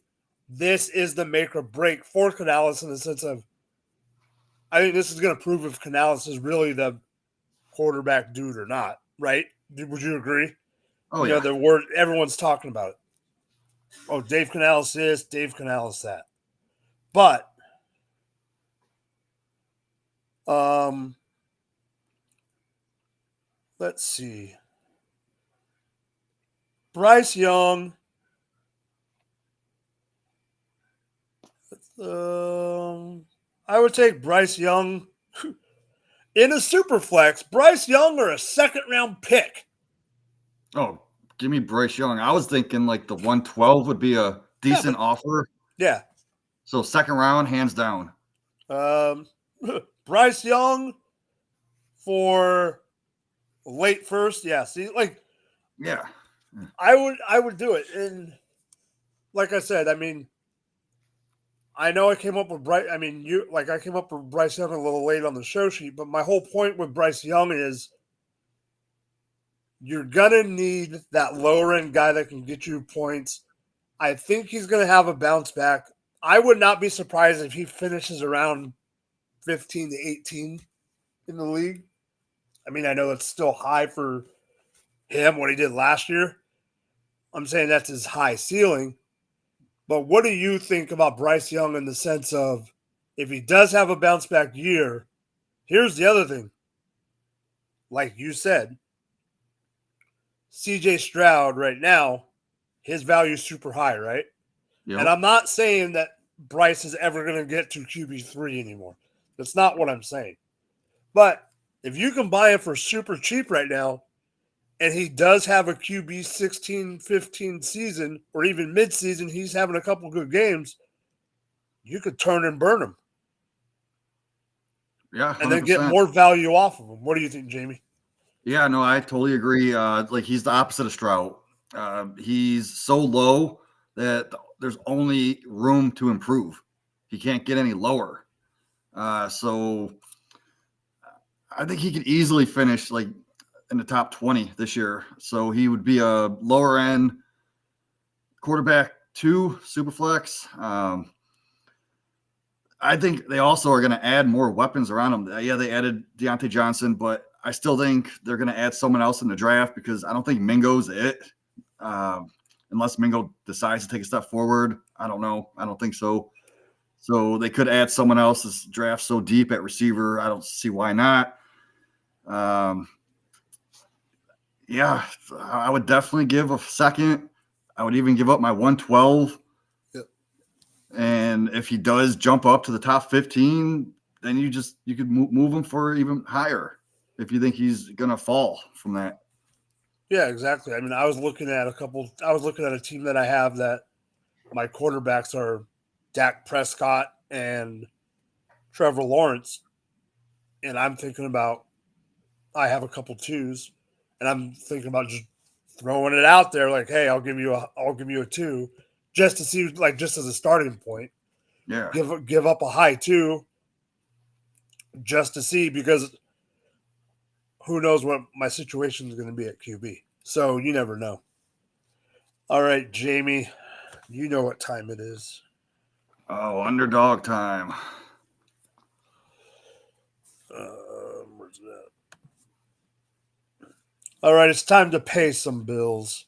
this is the make or break for Canales, in the sense of, I think this is going to prove if Canales is really the quarterback dude or not, right? Would you agree? Oh, yeah. The word everyone's talking about it. Oh, Dave Canales this, Dave Canales that. But let's see. Bryce Young. I would take Bryce Young in a super flex. Bryce Young or a second-round pick. Oh, give me Bryce Young. I was thinking like the 112 would be a decent offer. Yeah. So second round, hands down. Bryce Young for late first. Yeah. See, Yeah. I would do it. And like I said, I mean, I know I came up with Bryce. I mean, I came up with Bryce Young a little late on the show sheet, but my whole point with Bryce Young is you're gonna need that lower end guy that can get you points. I think he's gonna have a bounce back. I would not be surprised if he finishes around 15 to 18 in the league. I mean, I know it's still high for him, what he did last year. I'm saying that's his high ceiling. But what do you think about Bryce Young, in the sense of, if he does have a bounce back year? Here's the other thing. Like you said, CJ Stroud right now, his value is super high, right? Yep. And I'm not saying that Bryce is ever going to get to QB3 anymore. That's not what I'm saying. But if you can buy him for super cheap right now, and he does have a QB 16, 15 season, or even mid-season, he's having a couple good games, you could turn and burn him. Yeah, 100%. And then get more value off of him. What do you think, Jamie? Yeah, no, I totally agree. He's the opposite of Stroud. He's so low that there's only room to improve. He can't get any lower. So I think he could easily finish like in the top 20 this year. So he would be a lower end quarterback 2 super flex. I think they also are going to add more weapons around him. Yeah, they added Deontay Johnson, but I still think they're going to add someone else in the draft, because I don't think Mingo's it. Unless Mingo decides to take a step forward. I don't know. I don't think so. So they could add someone else. This draft so deep at receiver. I don't see why not. Yeah, I would definitely give a second. I would even give up my 112. Yep. And if he does jump up to the top 15, then you could move him for even higher if you think he's going to fall from that. Yeah, exactly. I mean, I was looking at a team that I have that my quarterbacks are Dak Prescott and Trevor Lawrence. And I'm thinking about, I have a couple twos, and I'm thinking about just throwing it out there, like, hey, I'll give you a 2, just to see, like, just as a starting point. Yeah. Give up a high 2 just to see, because who knows what my situation is going to be at QB. So you never know. All right, Jamie, you know what time it is. Oh, underdog time. Where's that? All right, it's time to pay some bills.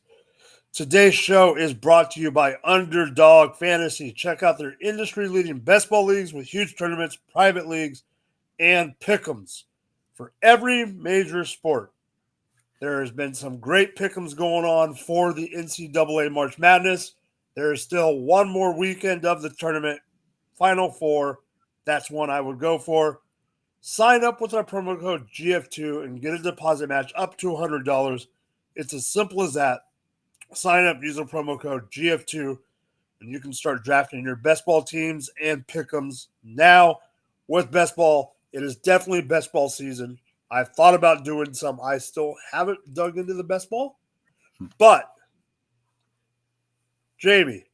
Today's show is brought to you by Underdog Fantasy. Check out their industry-leading best ball leagues with huge tournaments, private leagues, and pick'ems for every major sport. There has been some great pick'ems going on for the NCAA March Madness. There is still one more weekend of the tournament, Final Four. That's one I would go for. Sign up with our promo code GF2 and get a deposit match up to $100. It's as simple as that. Sign up, use the promo code GF2, and you can start drafting your best ball teams and pick'ems now. With best ball, it is definitely best ball season. I've thought about doing some. I still haven't dug into the best ball. But, Jamie,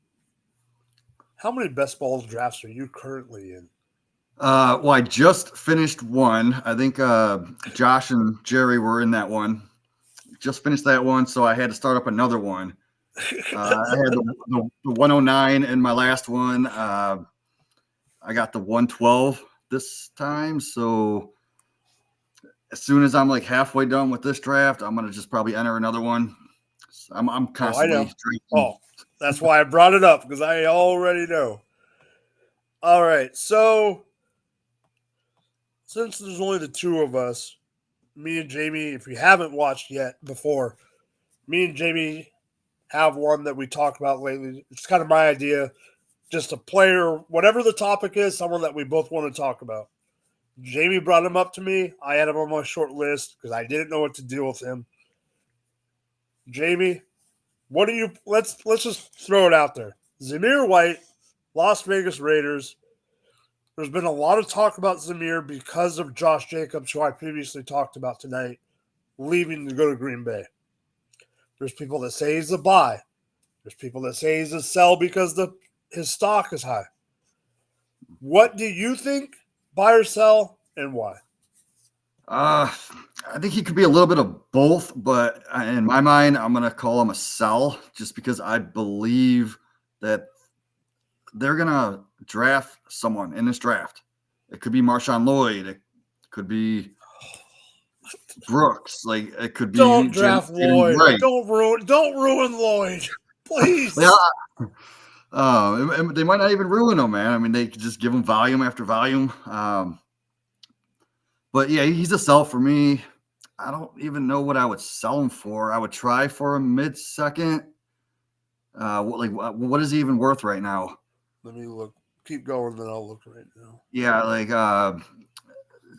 how many best balls drafts are you currently in? Well, I just finished one. I think Josh and Jerry were in that one. Just finished that one, so I had to start up another one. I had the 109 in my last one. I got the 112 this time, so as soon as I'm like halfway done with this draft, I'm gonna just probably enter another one. So I'm constantly. That's why I brought it up, because I already know. All right, so since there's only the two of us, me and Jamie, if you haven't watched yet before, me and Jamie have one that we talked about lately. It's kind of my idea, just a player, whatever the topic is, someone that we both want to talk about. Jamie brought him up to me. I had him on my short list because I didn't know what to do with him. Jamie, what do you? Let's just throw it out there. Zamir White, Las Vegas Raiders. There's been a lot of talk about Zamir because of Josh Jacobs, who I previously talked about tonight, leaving to go to Green Bay. There's people that say he's a buy. There's people that say he's a sell because his stock is high. What do you think? Buy or sell, and why? I think he could be a little bit of both, but in my mind, I'm going to call him a sell just because I believe that they're going to draft someone in this draft. It could be Marshawn Lloyd. It could be Brooks. Like, it could be. Don't draft Lloyd. Right. Don't ruin Lloyd. Please. Yeah. They might not even ruin him, man. I mean, they could just give him volume after volume. But yeah, he's a sell for me. I don't even know what I would sell him for. I would try for a mid-second. What is he even worth right now? Let me look. Keep going, then I'll look right now. Yeah,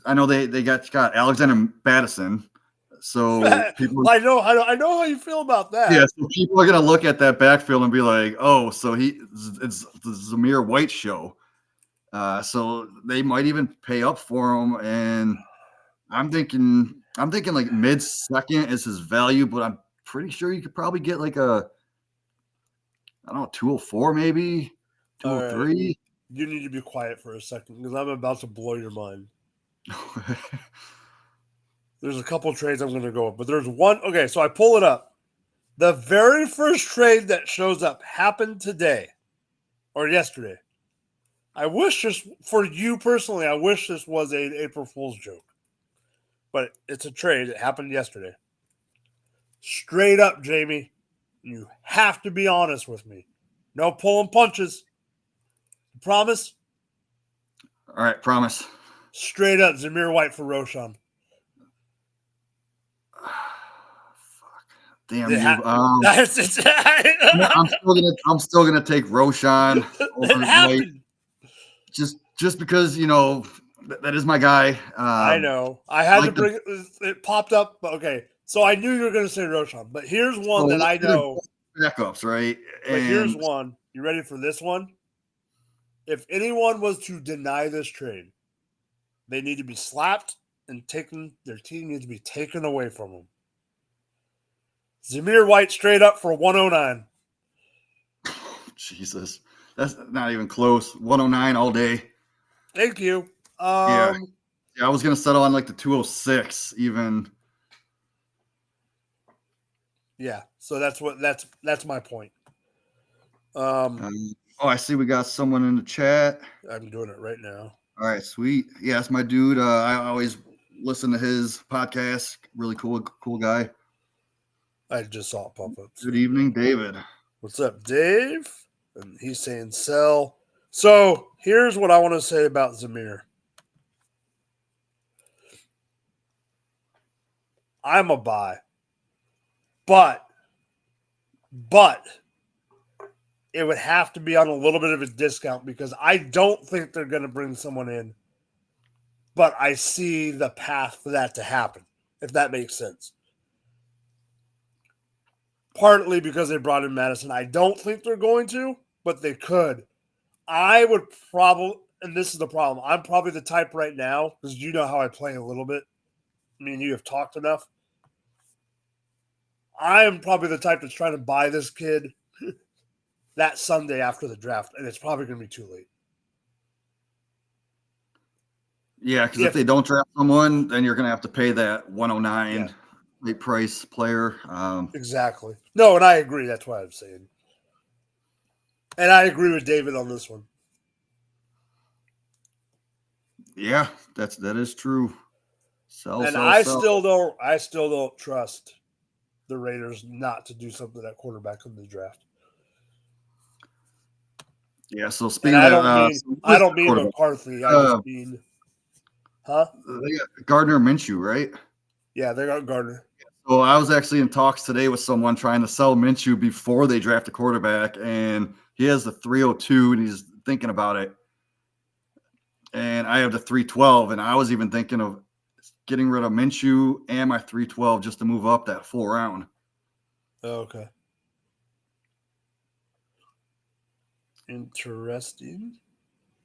I know they got Alexander Madison. So people, I know how you feel about that. Yeah, so people are gonna look at that backfield and be like, "Oh, so it's the Zamir White show." So they might even pay up for him, and I'm thinking like mid-second is his value, but I'm pretty sure you could probably get like I don't know, 204 maybe, 203. Right. You need to be quiet for a second because I'm about to blow your mind. There's a couple trades I'm going to go with, but there's one. Okay, so I pull it up. The very first trade that shows up happened today or yesterday. I wish this, for you personally, I wish this was an April Fool's joke. But it's a trade. It happened yesterday. Straight up, Jamie, you have to be honest with me. No pulling punches. Promise? All right, promise. Straight up, Zamir White for Roshan. Damn you! I'm still gonna take Roshan over White, just because that is my guy. I know. I had to bring it popped up, but okay. So I knew you were gonna say Roshan, but here's one that I know. Backups, right? But here's one. You ready for this one? If anyone was to deny this trade, they need to be slapped and taken. Their team needs to be taken away from them. Zamir White straight up for 109. Jesus. That's not even close. 109 all day. Thank you. Yeah, I was going to settle on like the 206 even. Yeah, so that's my point. I see we got someone in the chat. I'm doing it right now. All right, sweet. Yeah, that's my dude. I always listen to his podcast. Really cool guy. I just saw it pop up. Good evening, David. What's up, Dave? And he's saying sell. So here's what I want to say about Zamir. I'm a buy. But it would have to be on a little bit of a discount because I don't think they're going to bring someone in. But I see the path for that to happen, if that makes sense. Partly because they brought in Madison. I don't think they're going to, but they could. I would probably, and this is the problem, I'm probably the type right now, because you know how I play a little bit. I mean, you have talked enough. I am probably the type that's trying to buy this kid that Sunday after the draft, and it's probably going to be too late. Yeah, because if they don't draft someone, then you're going to have to pay that 109 late price player. Exactly. No, and I agree. That's what I'm saying. And I agree with David on this one. Yeah, that is true. Sell. Still don't trust the Raiders not to do something at quarterback in the draft. Yeah, so speaking I of mean McCarthy. I just mean they got Gardner Minshew, right? Yeah, they got Gardner. So I was actually in talks today with someone trying to sell Minshew before they draft a quarterback, and he has the 302, and he's thinking about it. And I have the 312, and I was even thinking of getting rid of Minshew and my 312 just to move up that full round. Oh, okay. Interesting.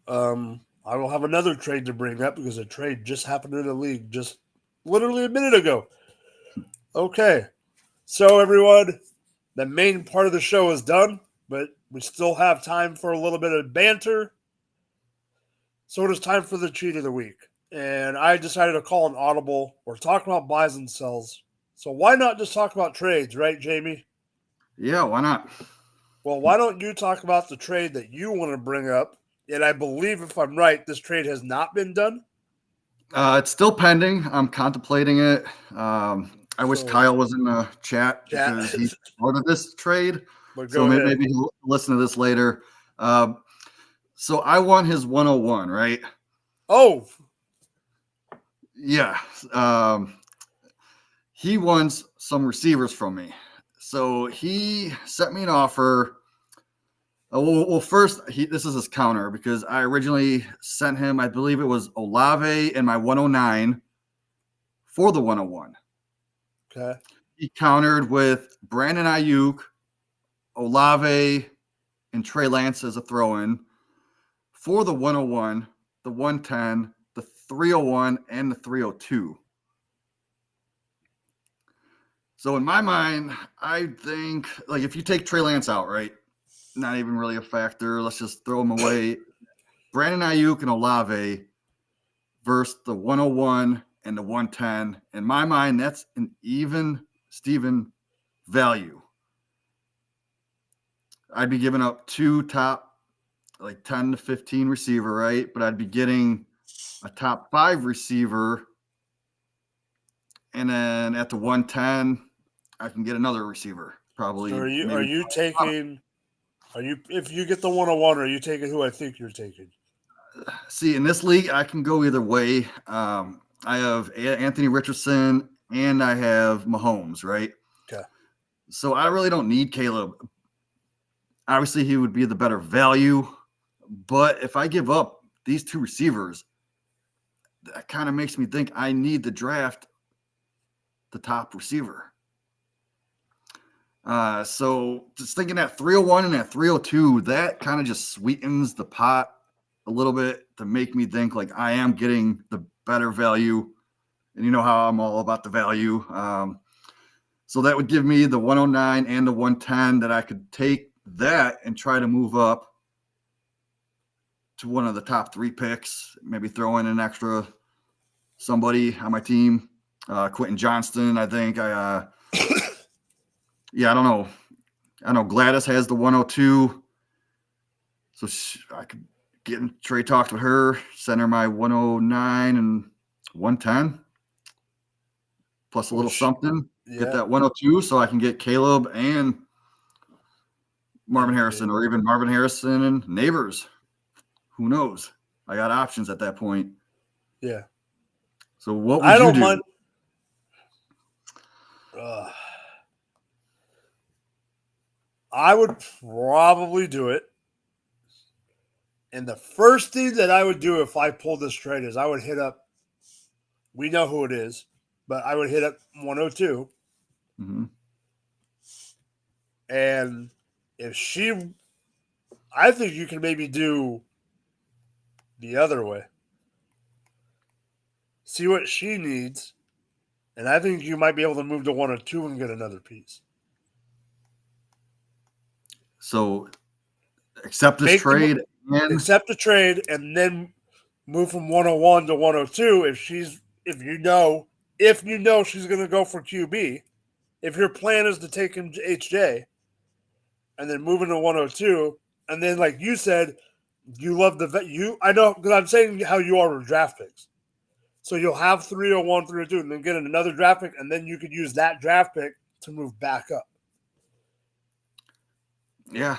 I will have another trade to bring up because a trade just happened in the league just literally a minute ago. Okay. So, everyone, the main part of the show is done, but we still have time for a little bit of banter. So it is time for the cheat of the week. And I decided to call an audible. We're talking about buys and sells. So why not just talk about trades, right, Jamie? Yeah, why not? Well, why don't you talk about the trade that you want to bring up? And I believe, if I'm right, this trade has not been done. It's still pending. I'm contemplating it. I wish Kyle was in the chat because he started this trade. So maybe he'll listen to this later. So I won his 101, right? Oh. Yeah. He won some receivers from me. So he sent me an offer. Well, first, this is his counter because I originally sent him, I believe it was Olave and my 109 for the 101. Okay. He countered with Brandon Ayuk, Olave, and Trey Lance as a throw-in for the 101, the 110, the 301, and the 302. So in my mind, I think, like, if you take Trey Lance out, right, not even really a factor. Let's just throw him away. Brandon Ayuk and Olave versus the 101 and the 110. In my mind, that's an even Steven value. I'd be giving up two top, like 10 to 15 receiver, right? But I'd be getting a top 5 receiver. And then at the 110, I can get another receiver. Probably. So if you get the 101, are you taking who I think you're taking? See, in this league, I can go either way. I have Anthony Richardson and I have Mahomes, right? Okay. So I really don't need Caleb. Obviously, he would be the better value. But if I give up these two receivers, that kind of makes me think I need to draft the top receiver. So just thinking that 301 and that 302, that kind of just sweetens the pot a little bit to make me think like I am getting the better value. And you know how I'm all about the value. So that would give me the 109 and the 110 that I could take that and try to move up to one of the top 3 picks, maybe throw in an extra somebody on my team. Quentin Johnston, I think. Yeah, I don't know. I know Gladys has the 102. So I could get in trade talks with her, send her my 109 and 110 plus a little something. get that 102 so I can get Caleb and Marvin Harrison, or even Marvin Harrison and Neighbors. Who knows? I got options at that point. Yeah. So what would you do? Mind. I would probably do it. And the first thing that I would do if I pulled this trade is I would hit up, we know who it is, but I would hit up 102. Mm-hmm. And I think you can maybe do the other way. See what she needs. And I think you might be able to move to 102 and get another piece. So accept this trade. Accept the trade and then move from 101 to 102 if you know she's going to go for QB. If your plan is to take him to HJ and then move into 102, and then like you said, you love I know because I'm saying how you are with draft picks. So you'll have 301, 302, and then get another draft pick, and then you could use that draft pick to move back up. Yeah,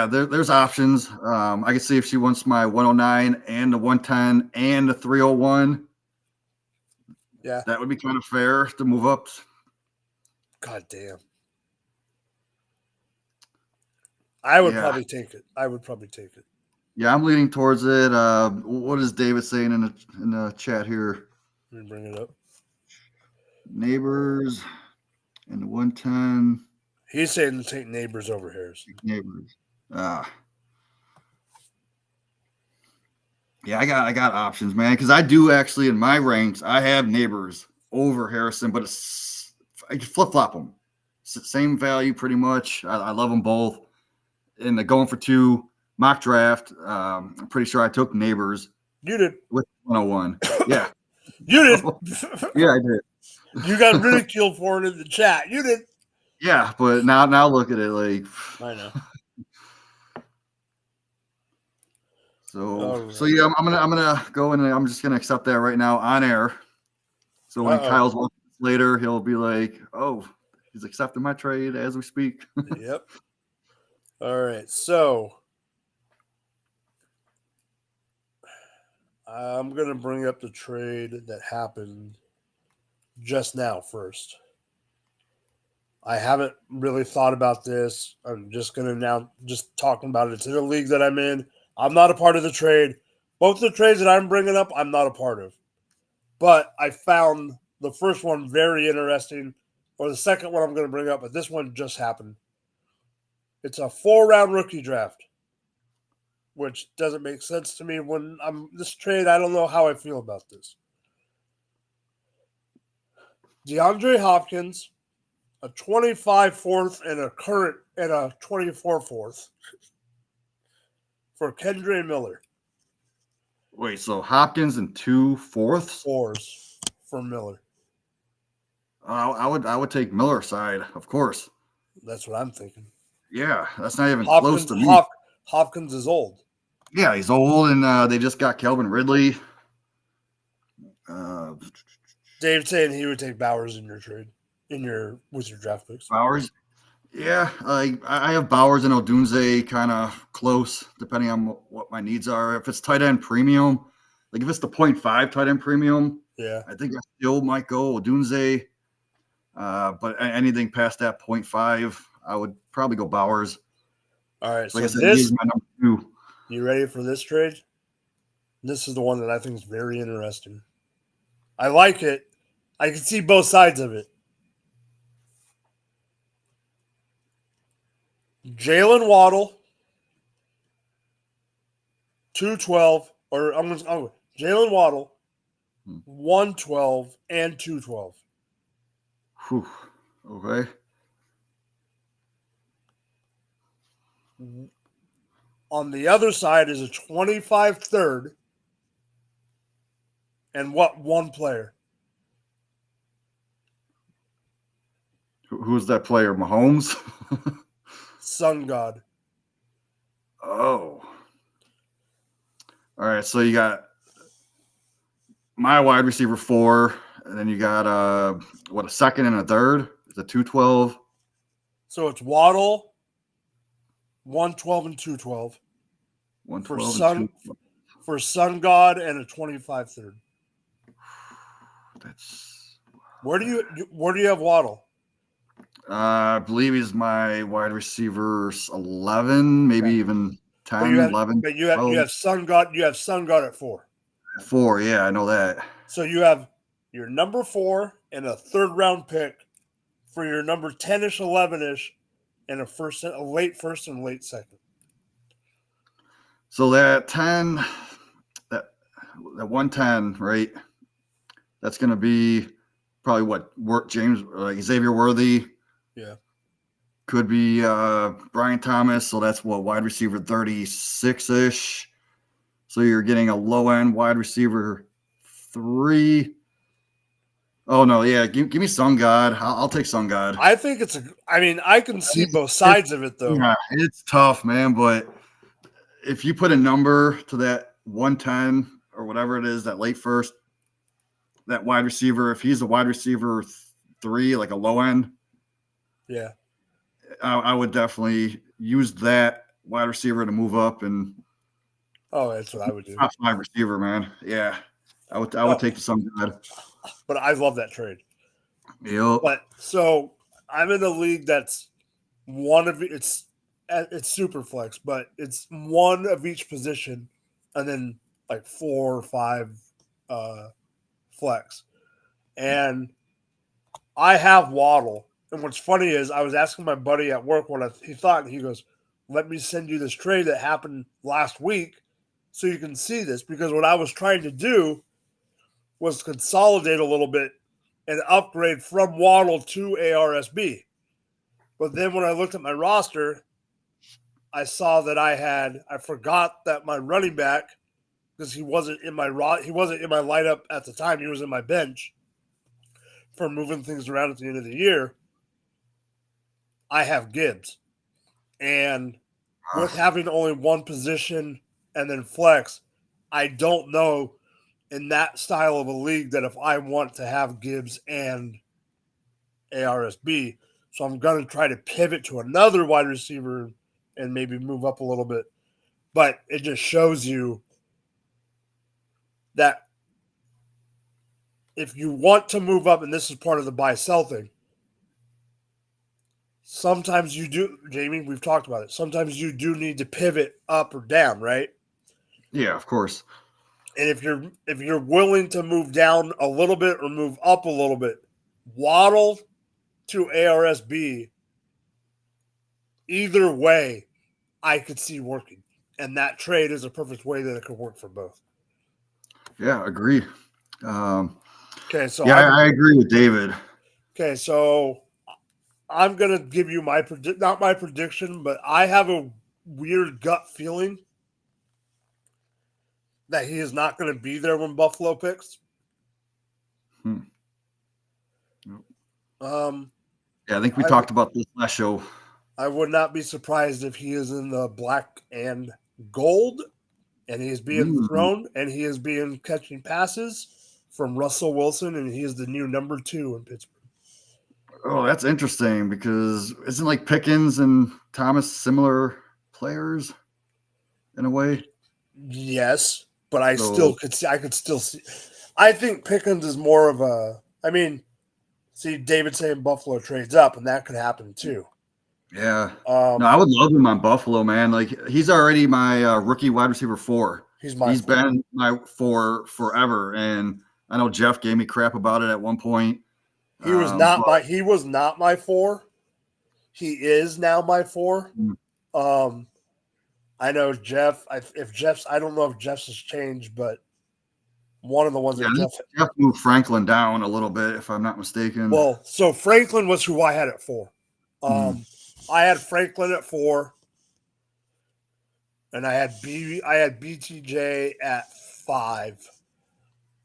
there's options. I can see if she wants my 109 and the 110 and the 301. Yeah. That would be kind of fair to move up. God damn. I would probably take it. Yeah, I'm leaning towards it. What is David saying in the chat here? Let me bring it up. Neighbors and the 110. He's saying to take Neighbors over Harrison. Neighbors. Yeah, I got options, man. Because I do actually in my ranks, I have Neighbors over Harrison, but I flip flop them. Same value, pretty much. I love them both. And the going for two mock draft, I'm pretty sure I took Neighbors. You did with 101. Yeah, you did. Yeah, I did. You got ridiculed for it in the chat. You did. Yeah, but now look at it like I know. So yeah, I'm gonna go and I'm just gonna accept that right now on air. So when Kyle's watching this later, he'll be like, "Oh, he's accepting my trade as we speak." Yep. All right, so I'm gonna bring up the trade that happened just now first. I haven't really thought about this. I'm just going to now just talking about it. It's in the league that I'm in. I'm not a part of the trade. Both the trades that I'm bringing up, I'm not a part of. But I found the first one very interesting, or the second one I'm going to bring up, but this one just happened. It's a 4-round rookie draft, which doesn't make sense to me when I'm this trade. I don't know how I feel about this. DeAndre Hopkins, a 25 fourth and a 24 fourth for Kendre Miller. Wait, so Hopkins and 2 fourths? Fours for Miller. I would take Miller's side, of course. That's what I'm thinking. Yeah, that's not even close to me. Hopkins is old. Yeah, he's old, and they just got Calvin Ridley. Dave's saying he would take Bowers in your trade. With your draft picks. Bowers, yeah, I have Bowers and Odunze kind of close, depending on what my needs are. If it's tight end premium, like if it's the 0.5 tight end premium, yeah, I think I still might go Odunze. But anything past that 0.5, I would probably go Bowers. All right, like so I said, he's my number 2. You ready for this trade? This is the one that I think is very interesting. I like it. I can see both sides of it. Jalen Waddle, 212, or I'm going to Jalen Waddle, 112 and 212. Whew. Okay. On the other side is a 25 third and one player? Who's that player? Mahomes? Sun God. Oh. All right, so you got my wide receiver 4 And then you got a second and a third? It's a 212. So it's Waddle, 112 and 212 for 112 and 2. Sun God and a 25 third. That's Where do you have Waddle? I believe he's my wide receiver 11, maybe even 10, 11. But you have Sun God. You have Sun God at 4. 4, yeah, I know that. So you have your number 4 and a third round pick for your number 10ish, 11ish, and a late first and late second. So that 10, that 110, right? That's going to be probably what James Xavier Worthy. Yeah. Could be Brian Thomas. So that's wide receiver 36-ish. So you're getting a low end wide receiver 3. Oh no, yeah. Give me Sun God. I'll take Sun God. I think I can see both sides of it though. Yeah, it's tough, man. But if you put a number to that 110 or whatever it is, that late first, that wide receiver, if he's a wide receiver 3, like a low end, yeah, I would definitely use that wide receiver to move up and. Oh, that's what I would do. Top 5 receiver, man. Yeah, I would take the Sun God. But I love that trade. Yep. But so I'm in a league that's it's super flex, but it's one of each position, and then like 4 or 5 flex. And I have Waddle. And what's funny is I was asking my buddy at work what he thought, and he goes, "Let me send you this trade that happened last week so you can see this." Because what I was trying to do was consolidate a little bit and upgrade from Waddle to ARSB. But then when I looked at my roster, I saw that I forgot that my running back, because he wasn't in my lineup at the time, he was in my bench for moving things around at the end of the year. I have Gibbs. And with having only one position and then flex, I don't know in that style of a league that if I want to have Gibbs and ARSB. So I'm going to try to pivot to another wide receiver and maybe move up a little bit. But it just shows you that if you want to move up, and this is part of the buy-sell thing, sometimes you do, Jamie, we've talked about it. Sometimes you do need to pivot up or down, right? Yeah, of course. And if you're willing to move down a little bit or move up a little bit, Waddle to ARSB, either way, I could see working. And that trade is a perfect way that it could work for both. Yeah, agree. Okay, so I agree with David. Okay, so I'm going to give you not my prediction, but I have a weird gut feeling that he is not going to be there when Buffalo picks. Nope. Yeah, I think we talked about this last show. I would not be surprised if he is in the black and gold, and he is being thrown, and he is being catching passes from Russell Wilson, and he is the new number 2 in Pittsburgh. Oh, that's interesting because isn't like Pickens and Thomas similar players in a way? Yes, but I could still see. I think Pickens is more of a. I mean, see, David saying Buffalo trades up, and that could happen too. Yeah. No, I would love him on Buffalo, man. Like he's already my rookie wide receiver 4. He's been my 4 forever, and I know Jeff gave me crap about it at one point. He was not my 4. He is now my 4. I know Jeff. I don't know if Jeff's has changed, but one of the ones that Jeff moved Franklin down a little bit, if I'm not mistaken. Well, so Franklin was who I had at 4. I had Franklin at 4, and I had BTJ at 5.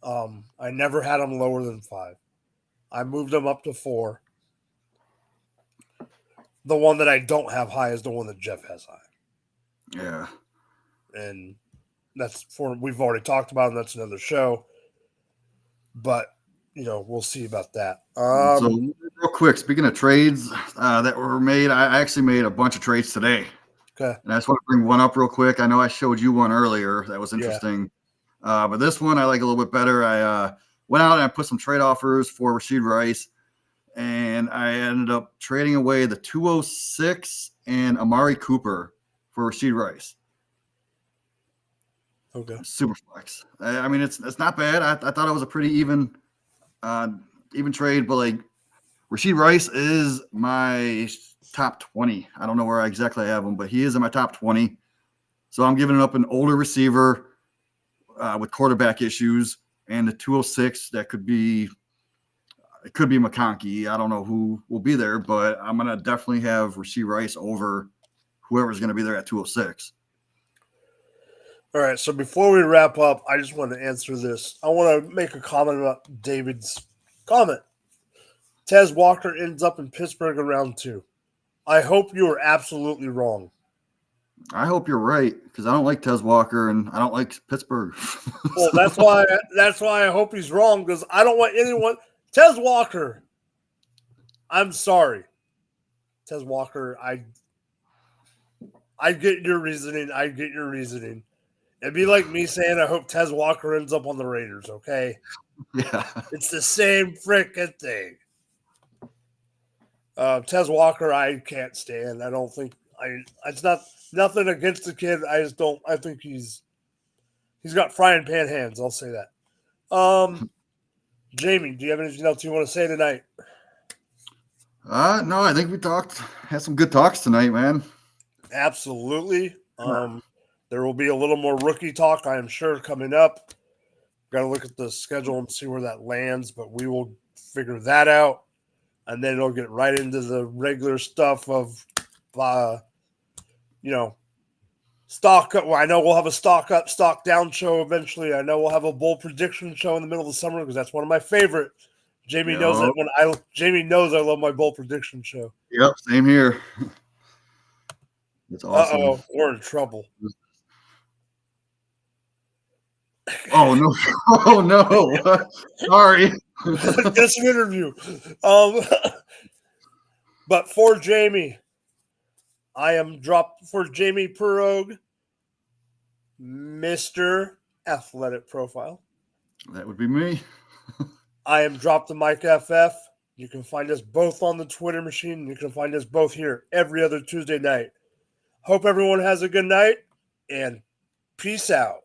I never had him lower than 5. I moved him up to 4. The one that I don't have high is the one that Jeff has high. Yeah. And we've already talked about, and that's another show. But we'll see about that. So real quick, speaking of trades that were made, I actually made a bunch of trades today. Okay. And I just want to bring one up real quick. I know I showed you one earlier that was interesting. But this one I like a little bit better. I went out and I put some trade offers for Rashid Rice, and I ended up trading away the 206 and Amari Cooper for Rashid Rice. Okay. Super flex. I mean, it's not bad. I thought it was a pretty even trade, but like Rashid Rice is my top 20. I don't know where exactly I have him, but he is in my top 20. So I'm giving up an older receiver with quarterback issues, and the 206 that could be McConkey. I don't know who will be there, but I'm gonna definitely have Rashid Rice over whoever's gonna be there at 206. All right, so before we wrap up, I just want to answer this. I want to make a comment about David's comment. Tez Walker ends up in Pittsburgh in round 2. I hope you are absolutely wrong. I hope you're right, because I don't like Tez Walker and I don't like Pittsburgh. Well, that's why I hope he's wrong, because I don't want anyone. Tez Walker, I'm sorry. Tez Walker, I get your reasoning. It'd be like me saying I hope Tez Walker ends up on the Raiders, okay? Yeah. It's the same freaking thing. Tez Walker, I can't stand. I don't think it's not nothing against the kid. I just don't. I think he's got frying pan hands. I'll say that. Jamie, do you have anything else you want to say tonight? No, I think we had some good talks tonight, man. Absolutely. There will be a little more rookie talk, I am sure, coming up. Got to look at the schedule and see where that lands, but we will figure that out. And then it'll get right into the regular stuff of, stock up. Well, I know we'll have a stock up, stock down show eventually. I know we'll have a bold prediction show in the middle of the summer because that's one of my favorite. Jamie knows that Jamie knows I love my bold prediction show. Yep, same here. It's awesome. Uh-oh, we're in trouble. Oh no! Oh no! Sorry. It's an interview. But for Jamie, I am dropped for Jamie Perrogue, Mr. Athletic Profile. That would be me. I am Drop the Mic FF. You can find us both on the Twitter machine. You can find us both here every other Tuesday night. Hope everyone has a good night, and peace out.